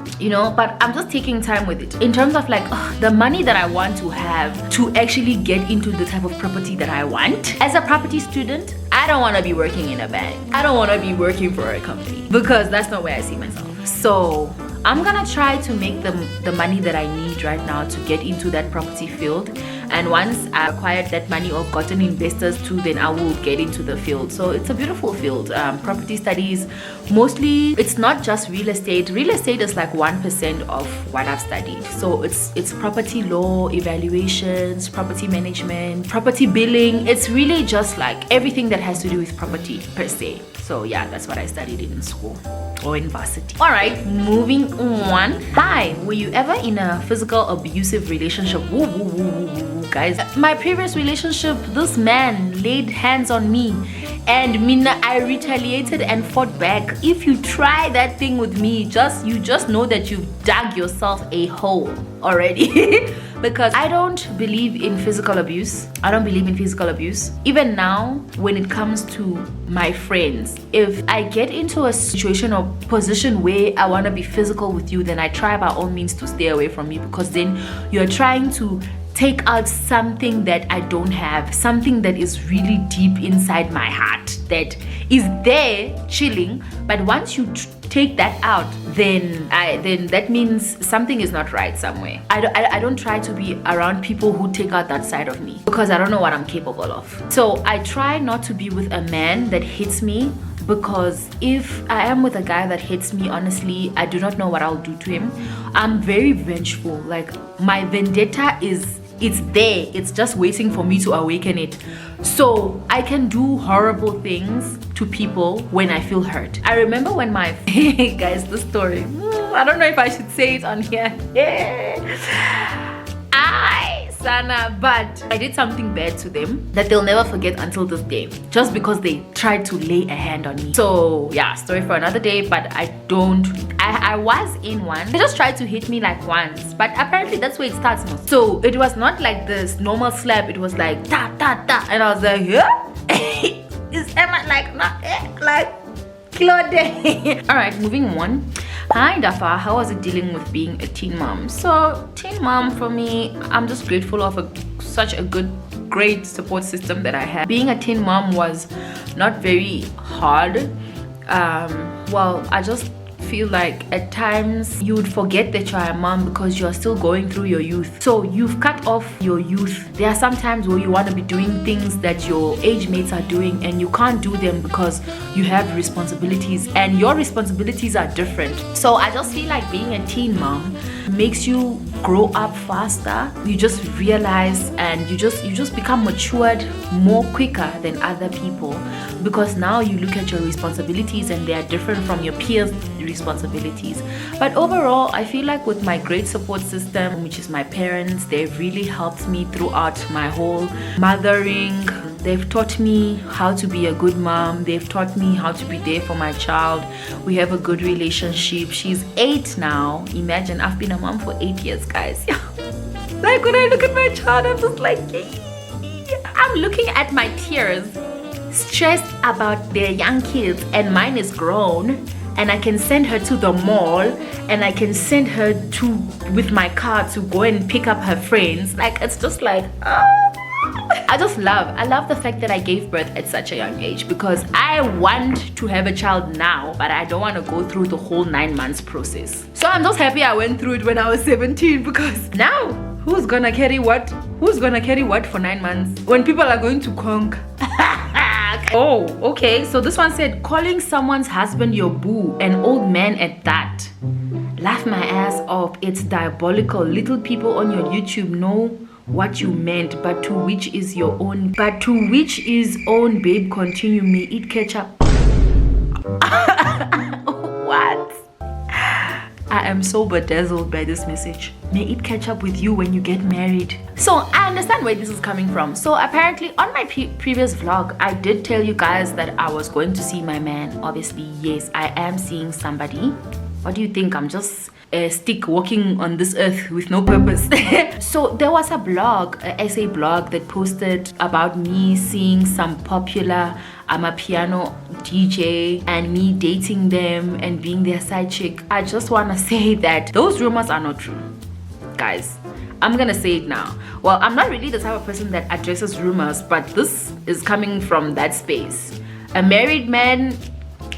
but I'm just taking time with it in terms of like the money that I want to have to actually get into the type of property that I want. As a property student, I don't want to be working in a bank. I don't want to be working for a company because that's not where I see myself. So I'm gonna try to make the money that I need right now to get into that property field, and once I acquired that money or gotten investors too, then I will get into the field. So it's a beautiful field. Property studies, mostly it's not just real estate. Real estate is like 1% of what I've studied. So it's property law, evaluations, property management, property billing. It's really just like everything that has to do with property per se. So yeah, that's what I studied in school or in varsity. All right, moving on. Hi, were you ever in a physical abusive relationship? Woo, woo, woo, woo, woo, guys. My previous relationship, this man laid hands on me, and Mina, I retaliated and fought back. If you try that thing with me, you just know that you've dug yourself a hole already. Because I don't believe in physical abuse. Even now, when it comes to my friends, if I get into a situation or position where I want to be physical with you, then I try by all means to stay away from you, because then you're trying to take out something that I don't have, something that is really deep inside my heart that is there chilling, but once you take that out, then that means something is not right somewhere. I don't try to be around people who take out that side of me, because I don't know what I'm capable of. So I try not to be with a man that hits me, because if I am with a guy that hits me, honestly, I do not know what I'll do to him. I'm very vengeful. Like, my vendetta it's there, it's just waiting for me to awaken it. So I can do horrible things to people when I feel hurt. I remember when my guys, the story, I don't know if I should say it on here. But I did something bad to them that they'll never forget until this day, just because they tried to lay a hand on me. So yeah, story for another day. But I was in one. They just tried to hit me like once, but apparently that's where it starts most. So it was not like this normal slap, it was like ta ta ta, and I was like, yeah. Is Emma like not like Claude? All right, moving on. Hi Dafa, how was it dealing with being a teen mom? So teen mom, for me, I'm just grateful of such a great support system that I had. Being a teen mom was not very hard. I just feel like at times you would forget that you're a mom because you're still going through your youth. So you've cut off your youth. There are some times where you want to be doing things that your age mates are doing, and you can't do them because you have responsibilities, and your responsibilities are different. So I just feel like being a teen mom makes you grow up faster. You just realize, and you just become matured more quicker than other people, because now you look at your responsibilities and they are different from your peers' responsibilities. But overall, I feel like with my great support system, which is my parents, they've really helped me throughout my whole mothering. They've taught me how to be a good mom. They've taught me how to be there for my child. We have a good relationship. She's 8 now. Imagine, I've been a mom for 8 years, guys. Yeah. Like, when I look at my child, I'm just like, I'm looking at my tears, stressed about their young kids, and mine is grown, and I can send her to the mall, and I can send her with my car to go and pick up her friends. Like, it's just like, I love the fact that I gave birth at such a young age, because I want to have a child now, but I don't want to go through the whole 9 months process. So I'm just happy I went through it when I was 17, because now who's gonna carry what for 9 months when people are going to conk? Oh, okay, so this one said, calling someone's husband your boo, an old man at that. Laugh my ass off. It's diabolical. Little people on your YouTube know what you meant, but to which is your own, but to which is own, babe, continue, may it catch up. What? I am so bedazzled by this message. May it catch up with you when you get married. So I understand where this is coming from. So apparently on my previous vlog, I did tell you guys that I was going to see my man. Obviously, yes, I am seeing somebody. What do you think? I'm just a stick walking on this earth with no purpose. So there was a blog, a essay blog, that posted about me seeing some popular piano DJ and me dating them and being their side chick. I just want to say that those rumors are not true, guys. I'm gonna say it now. Well, I'm not really the type of person that addresses rumors, but this is coming from that space. A married man,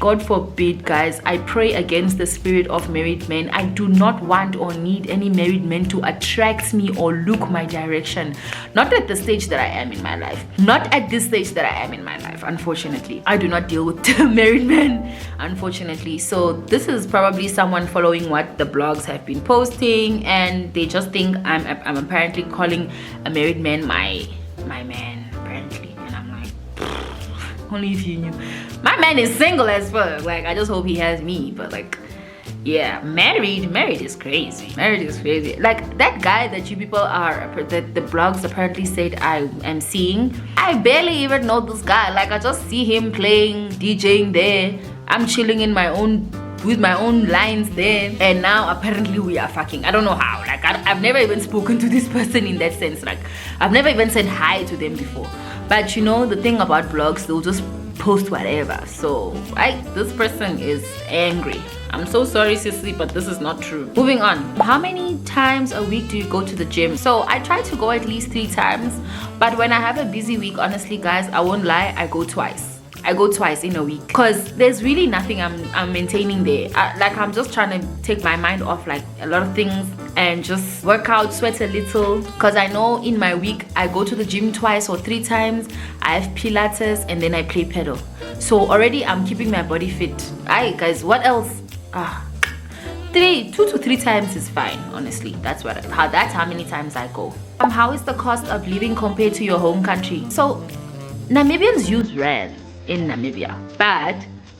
God forbid, guys, I pray against the spirit of married men. I do not want or need any married men to attract me or look my direction. Not at the stage that I am in my life. Not at this stage that I am in my life, unfortunately. I do not deal with married men, unfortunately. So this is probably someone following what the blogs have been posting, and they just think I'm apparently calling a married man my man, apparently. And I'm like, only if you knew. My man is single as fuck. Like, I just hope he has me. But like, yeah, married is crazy. Married is crazy. Like that guy that you people are, that the blogs apparently said I am seeing, I barely even know this guy. Like, I just see him playing, DJing there. I'm chilling in my own, with my own lines there, and now apparently we are fucking. I don't know how. Like, I've never even spoken to this person in that sense. Like, I've never even said hi to them before. But you know, the thing about blogs, they'll just post whatever. So this person is angry. I'm so sorry, sissy, but this is not true. Moving on. How many times a week do you go to the gym? So I try to go at least 3 times, but when I have a busy week, honestly guys, I won't lie, I go twice. I go twice in a week because there's really nothing I'm maintaining there. Like, I'm just trying to take my mind off like a lot of things and just work out, sweat a little, because I know in my week I go to the gym twice or 3 times. I have Pilates and then I play pedal. So already I'm keeping my body fit. Alright guys, what else? 2 to 3 times is fine, honestly. That's how many times I go. How is the cost of living compared to your home country? So Namibians use rand in Namibia, but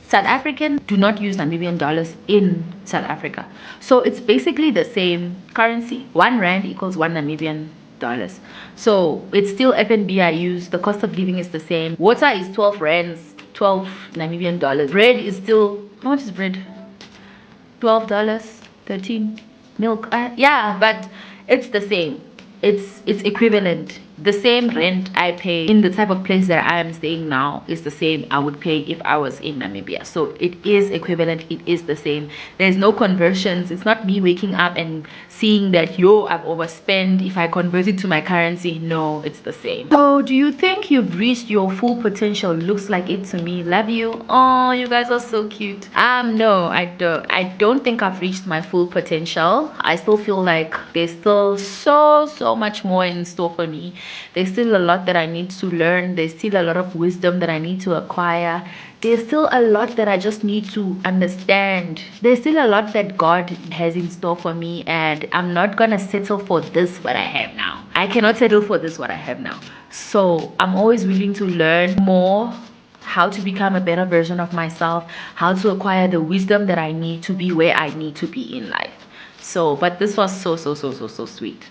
South Africans do not use Namibian dollars in South Africa. So it's basically the same currency. 1 rand equals 1 Namibian dollars. So it's still FNB I use. The cost of living is the same. Water is 12 rands, 12 Namibian dollars. Bread is still, how much is bread? $12, 13. Milk, yeah, but it's the same. It's equivalent. The same rent I pay in the type of place that I am staying now is the same I would pay if I was in Namibia. So it is equivalent. It is the same. There's no conversions. It's not me waking up and seeing that, yo, I've overspent if I convert it to my currency. No, it's the same. So do you think you've reached your full potential? Looks like it to me. Love you. Oh, you guys are so cute. No, I don't think I've reached my full potential. I still feel like there's still so much more in store for me. There's still a lot that I need to learn. There's still a lot of wisdom that I need to acquire. There's still a lot that I just need to understand. There's still a lot that God has in store for me, and I'm not gonna settle for this what I have now. I cannot settle for this what I have now. So I'm always willing to learn more, how to become a better version of myself, how to acquire the wisdom that I need to be where I need to be in life. So, but this was so sweet.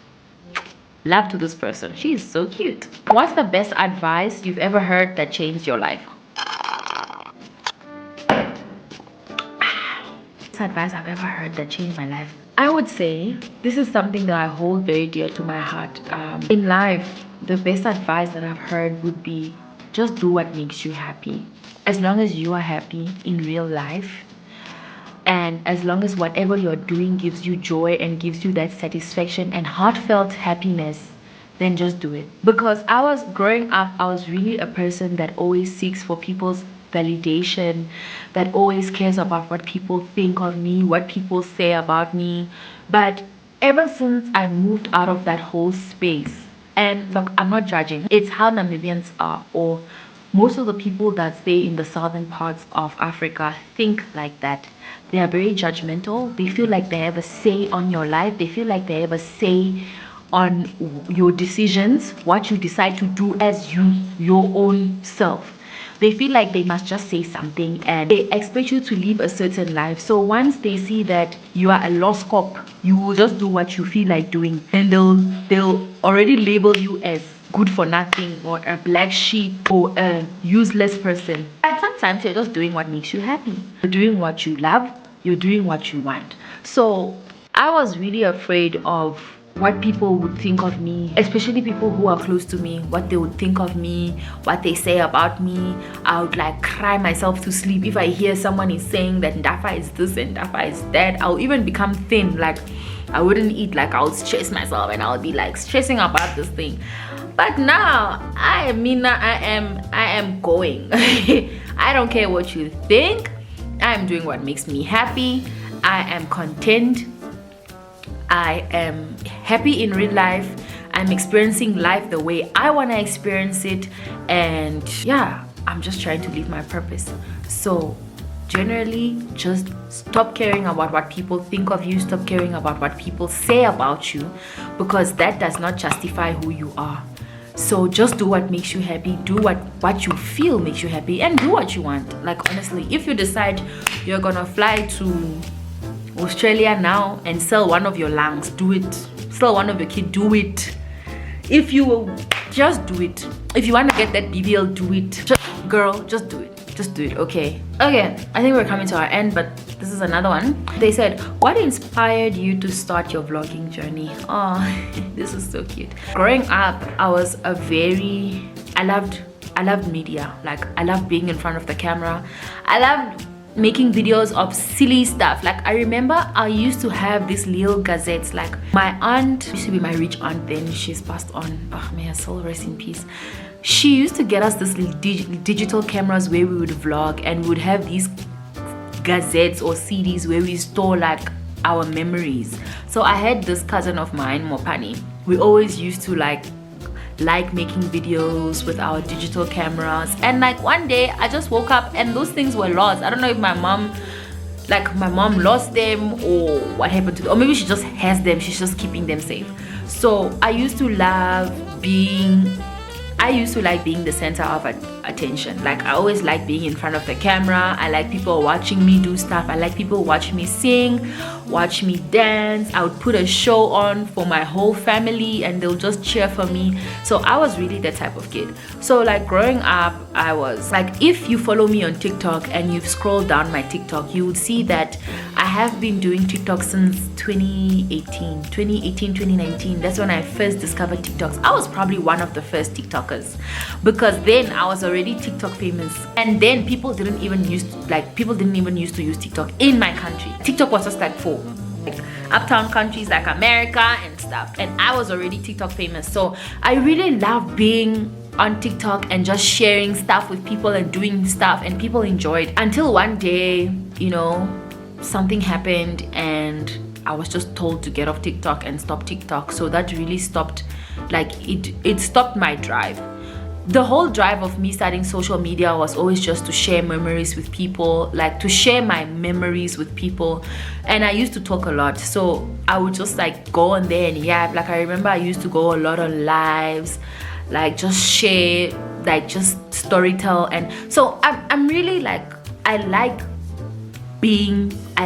Love to this person. She is so cute. What's the best advice you've ever heard that changed your life? Best advice I've ever heard that changed my life. I would say this is something that I hold very dear to my heart. In life, the best advice that I've heard would be just do what makes you happy. As long as you are happy in real life, and as long as whatever you're doing gives you joy and gives you that satisfaction and heartfelt happiness, then just do it. Because I was growing up, I was really a person that always seeks for people's validation, that always cares about what people think of me, what people say about me. But ever since I moved out of that whole space, and look, I'm not judging, it's how Namibians are, or most of the people that stay in the southern parts of Africa think like that. They are very judgmental. They feel like they have a say on your life. They feel like they have a say on your decisions, what you decide to do as your own self. They feel like they must just say something and they expect you to live a certain life. So once they see that you are a lost cop, you will just do what you feel like doing, and they'll already label you as good for nothing or a black sheep or a useless person. And sometimes you're just doing what makes you happy. You're doing what you love. You're doing what you want. So I was really afraid of what people would think of me, especially people who are close to me, what they would think of me, what they say about me. I would like cry myself to sleep if I hear someone is saying that Ndafa is this and Ndafa is that. I'll even become thin. Like I wouldn't eat, like I'll stress myself and I'll be like stressing about this thing. But now I am going. I don't care what you think. I am doing what makes me happy. I am content. I am happy in real life. I'm experiencing life the way I want to experience it. And yeah, I'm just trying to live my purpose. So generally, just stop caring about what people think of you. Stop caring about what people say about you, because that does not justify who you are. So just do what makes you happy. Do what you feel makes you happy, and do what you want. Like honestly, if you decide you're gonna fly to Australia now and sell one of your lungs, do it. Sell one of your kids, do it. If you will, just do it. If you want to get that BBL, do it. Girl, just do it. Just do it, okay? Okay, I think we're coming to our end, but this is another one. They said, what inspired you to start your vlogging journey? Oh, this is so cute. Growing up, I loved media. Like, I loved being in front of the camera. I loved making videos of silly stuff. Like I remember I used to have these little gazettes. Like my aunt used to be my rich aunt, then she's passed on. Oh, may her soul rest in peace. She used to get us this digital cameras where we would vlog, and we would have these gazettes or CDs where we store like our memories. So I had this cousin of mine, Mopani. We always used to like making videos with our digital cameras, and like one day I just woke up and those things were lost. I don't know if my mom lost them or what happened to them, or maybe she just has them, she's just keeping them safe. So I used to like being the center of attention. Like I always like being in front of the camera. I like people watching me do stuff. I like people watching me sing, watch me dance. I would put a show on for my whole family and they'll just cheer for me. So I was really that type of kid. So like growing up, I was like, if you follow me on TikTok and you've scrolled down my TikTok, you would see that I have been doing TikTok since 2018, 2019. That's when I first discovered TikToks. I was probably one of the first TikTokers, because then I was already TikTok famous, and then people didn't even used to use TikTok in my country. TikTok was just like for like uptown countries like America and stuff, and I was already TikTok famous. So I really love being on TikTok and just sharing stuff with people and doing stuff, and people enjoyed, until one day, you know, something happened and I was just told to get off TikTok and stop TikTok. So that really stopped, like it stopped my drive. The whole drive of me starting social media was always just to share memories with people, like to share my memories with people. And I used to talk a lot, so I would just like go on there and yap. Like I remember I used to go a lot on lives, like just share, like just storytell. And so I'm really like, I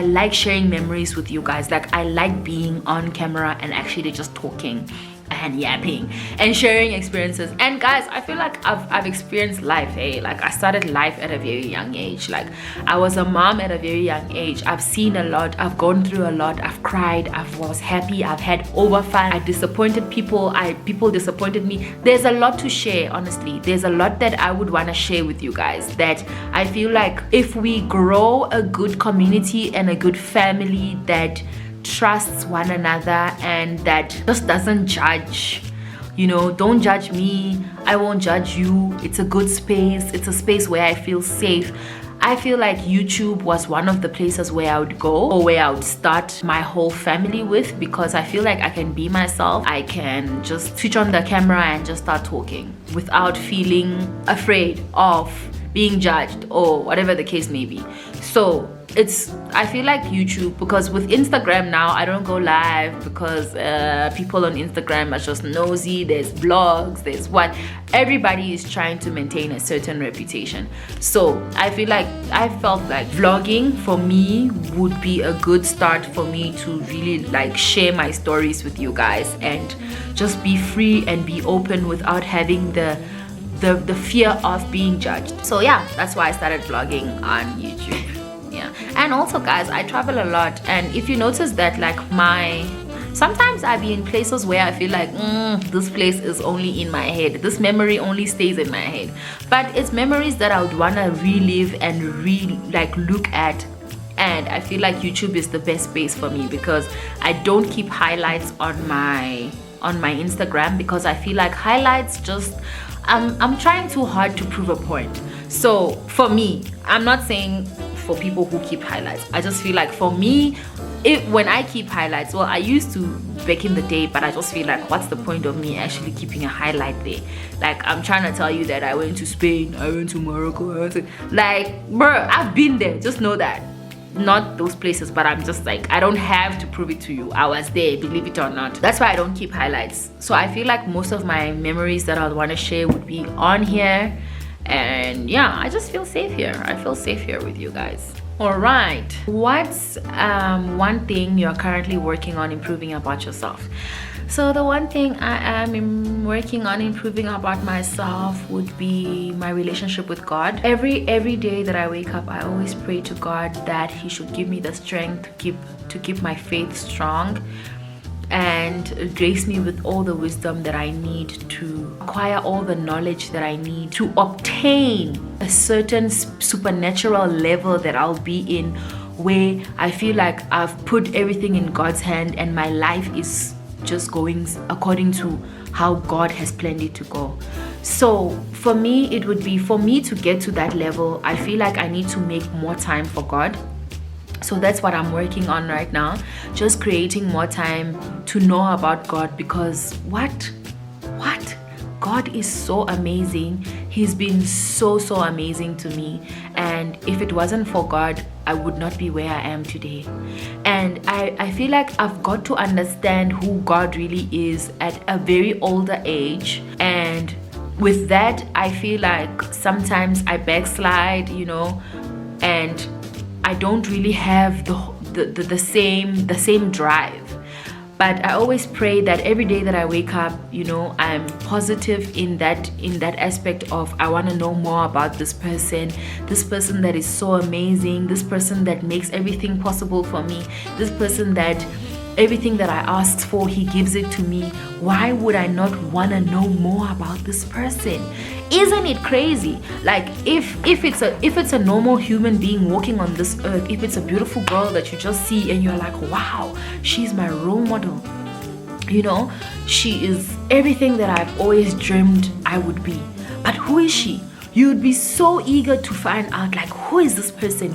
like sharing memories with you guys. Like I like being on camera and actually just talking and yapping and sharing experiences. And guys, I feel like I've experienced life, hey. Like I started life at a very young age. Like I was a mom at a very young age. I've seen a lot, I've gone through a lot, I've cried, I was happy, I've had over fun, I disappointed people, people disappointed me. There's a lot to share, honestly. There's a lot that I would want to share with you guys, that I feel like if we grow a good community and a good family that trusts one another and that just doesn't judge, you know, don't judge me, I won't judge you. It's a good space. It's a space where I feel safe. I feel like YouTube was one of the places where I would go, or where I would start my whole family with, because I feel like I can be myself. I can just switch on the camera and just start talking without feeling afraid of being judged or whatever the case may be. So I feel like YouTube, because with Instagram now I don't go live because people on Instagram are just nosy. There's blogs, there's what, everybody is trying to maintain a certain reputation. So I felt like vlogging for me would be a good start for me to really like share my stories with you guys and just be free and be open without having the fear of being judged. So yeah, that's why I started vlogging on YouTube. Yeah. And also guys, I travel a lot, and if you notice that like sometimes I be in places where I feel like this place is only in my head, this memory only stays in my head, but it's memories that I would want to relive and look at. And I feel like YouTube is the best space for me because I don't keep highlights on my Instagram, because I feel like highlights just I'm trying too hard to prove a point. So for me, I'm not saying for people who keep highlights, I just feel like for me, when I keep highlights, well, I used to back in the day, but I just feel like what's the point of me actually keeping a highlight there? Like, I'm trying to tell you that I went to Spain, I went to Morocco, like, bro, I've been there, just know that. Not those places, but I'm just like, I don't have to prove it to you. I was there, believe it or not. That's why I don't keep highlights. So I feel like most of my memories that I would want to share would be on here. And yeah, I just feel safe here. I feel safe here with you guys. All right, what's one thing you're currently working on improving about yourself? So the one thing I am working on improving about myself would be my relationship with God. Every day that I wake up, I always pray to God that He should give me the strength to keep my faith strong, and grace me with all the wisdom that I need to acquire all the knowledge that I need to obtain a certain supernatural level that I'll be in, where I feel like I've put everything in God's hand and my life is just going according to how God has planned it to go. So for me, it would be, for me to get to that level, I feel like I need to make more time for God. So that's what I'm working on right now, just creating more time to know about God, because what God is so amazing. He's been so amazing to me, and if it wasn't for God, I would not be where I am today. And I feel like I've got to understand who God really is at a very older age, and with that I feel like sometimes I backslide, and I don't really have the same drive. But I always pray that every day that I wake up, I'm positive in that aspect of, I want to know more about this person that is so amazing, this person that makes everything possible for me, this person that everything that I ask for, He gives it to me. Why would I not want to know more about this person? Isn't it crazy? Like, if it's a normal human being walking on this earth, if it's a beautiful girl that you just see and you're like, wow, she's my role model, she is everything that I've always dreamed I would be. But who is she? You'd be so eager to find out, like, who is this person?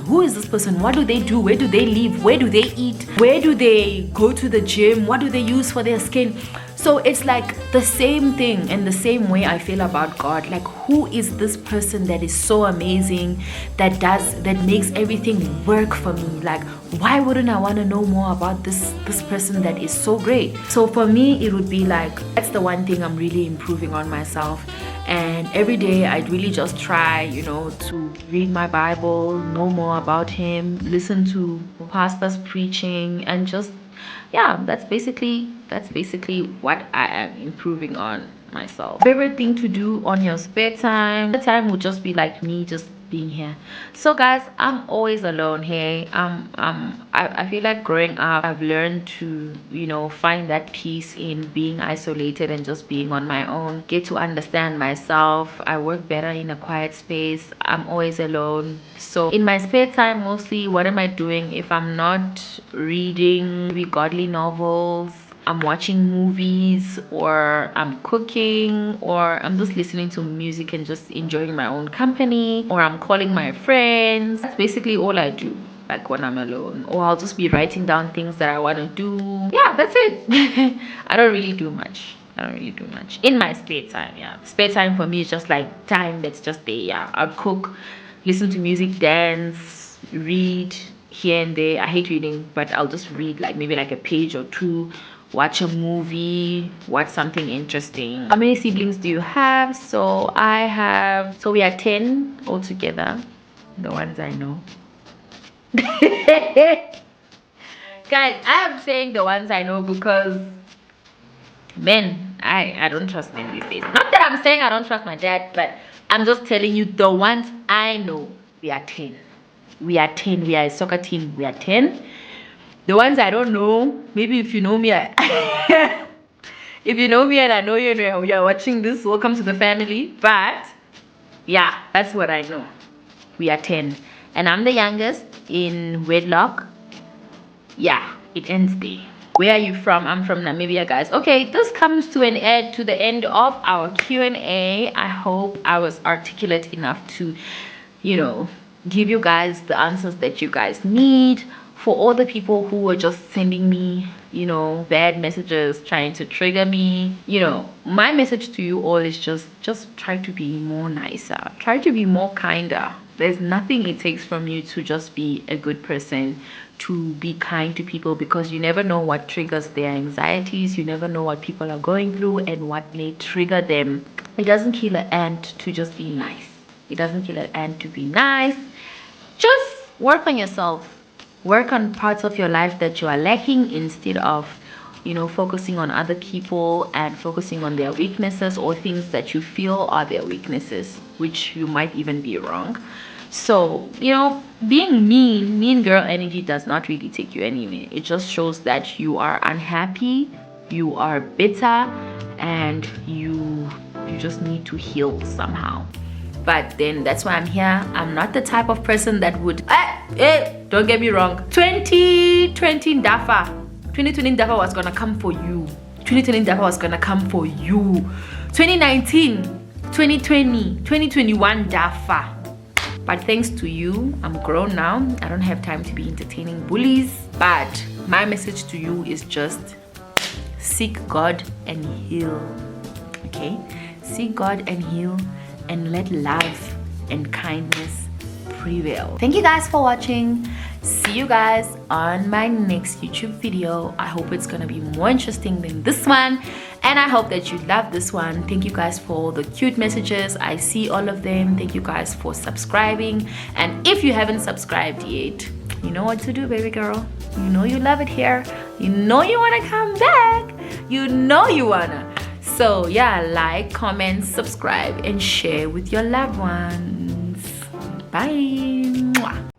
What do they do? Where do they live? Where do they eat? Where do they go to the gym? What do they use for their skin? So it's like the same thing, and the same way I feel about God. Like, who is this person that is so amazing, that makes everything work for me? Like, why wouldn't I want to know more about this person that is so great? So for me, it would be like, that's the one thing I'm really improving on myself. And every day I really just try, to read my Bible, know more about Him, listen to pastors preaching, and just, yeah, that's basically what I am improving on myself. Favorite thing to do on your spare time? The time would just be like me just being here. So guys, I'm always alone here. I feel like growing up, I've learned to find that peace in being isolated and just being on my own, get to understand myself. I work better in a quiet space. I'm always alone. So in my spare time, mostly, what am I doing? If I'm not reading maybe godly novels, I'm watching movies, or I'm cooking, or I'm just listening to music and just enjoying my own company, or I'm calling my friends. That's basically all I do, like when I'm alone. Or I'll just be writing down things that I want to do. Yeah, that's it. I don't really do much. I don't really do much in my spare time. Yeah, spare time for me is just like time that's just there. Yeah, I'll cook, listen to music, dance, read here and there. I hate reading, but I'll just read like maybe like a page or two, watch a movie, watch something interesting. How many siblings do you have? So we are 10 altogether, the ones I know. Guys, I am saying the ones I know because men, I don't trust men these days. Not that I'm saying I don't trust my dad, but I'm just telling you the ones I know. We are 10. We are 10. We are a soccer team. We are 10. The ones I don't know, maybe if you know me, if you know me and I know you're watching this, welcome to the family. But yeah, that's what I know. We are 10. And I'm the youngest in wedlock. Yeah, it ends there. Where are you from? I'm from Namibia, guys. Okay, this comes to an end, to the end of our Q&A. I hope I was articulate enough to, give you guys the answers that you guys need. For all the people who were just sending me, bad messages, trying to trigger me, my message to you all is just try to be more nicer. Try to be more kinder. There's nothing it takes from you to just be a good person, to be kind to people, because you never know what triggers their anxieties. You never know what people are going through and what may trigger them. It doesn't kill an ant to just be nice. It doesn't kill an ant to be nice. Just work on yourself. Work on parts of your life that you are lacking instead of focusing on other people and focusing on their weaknesses or things that you feel are their weaknesses, which you might even be wrong. So being mean girl energy does not really take you anywhere. It just shows that you are unhappy, you are bitter, and you just need to heal somehow. But then that's why I'm here. I'm not the type of person that would don't get me wrong, 2020 Ndafa was gonna come for you. 2020 Ndafa was gonna come for you. 2019, 2020, 2021 Ndafa. But thanks to you, I'm grown now. I don't have time to be entertaining bullies. But my message to you is just seek God and heal. Okay? Seek God and heal, and let love and kindness prevail. Thank you guys for watching. See you guys on my next YouTube video. I hope it's gonna be more interesting than this one, and I hope that you love this one. Thank you guys for the cute messages. I see all of them. Thank you guys for subscribing, and if you haven't subscribed yet, you know what to do, baby girl. You know you love it here. You know you wanna come back. You know you wanna. So yeah, like, comment, subscribe, and share with your loved ones. Bye. Mwah.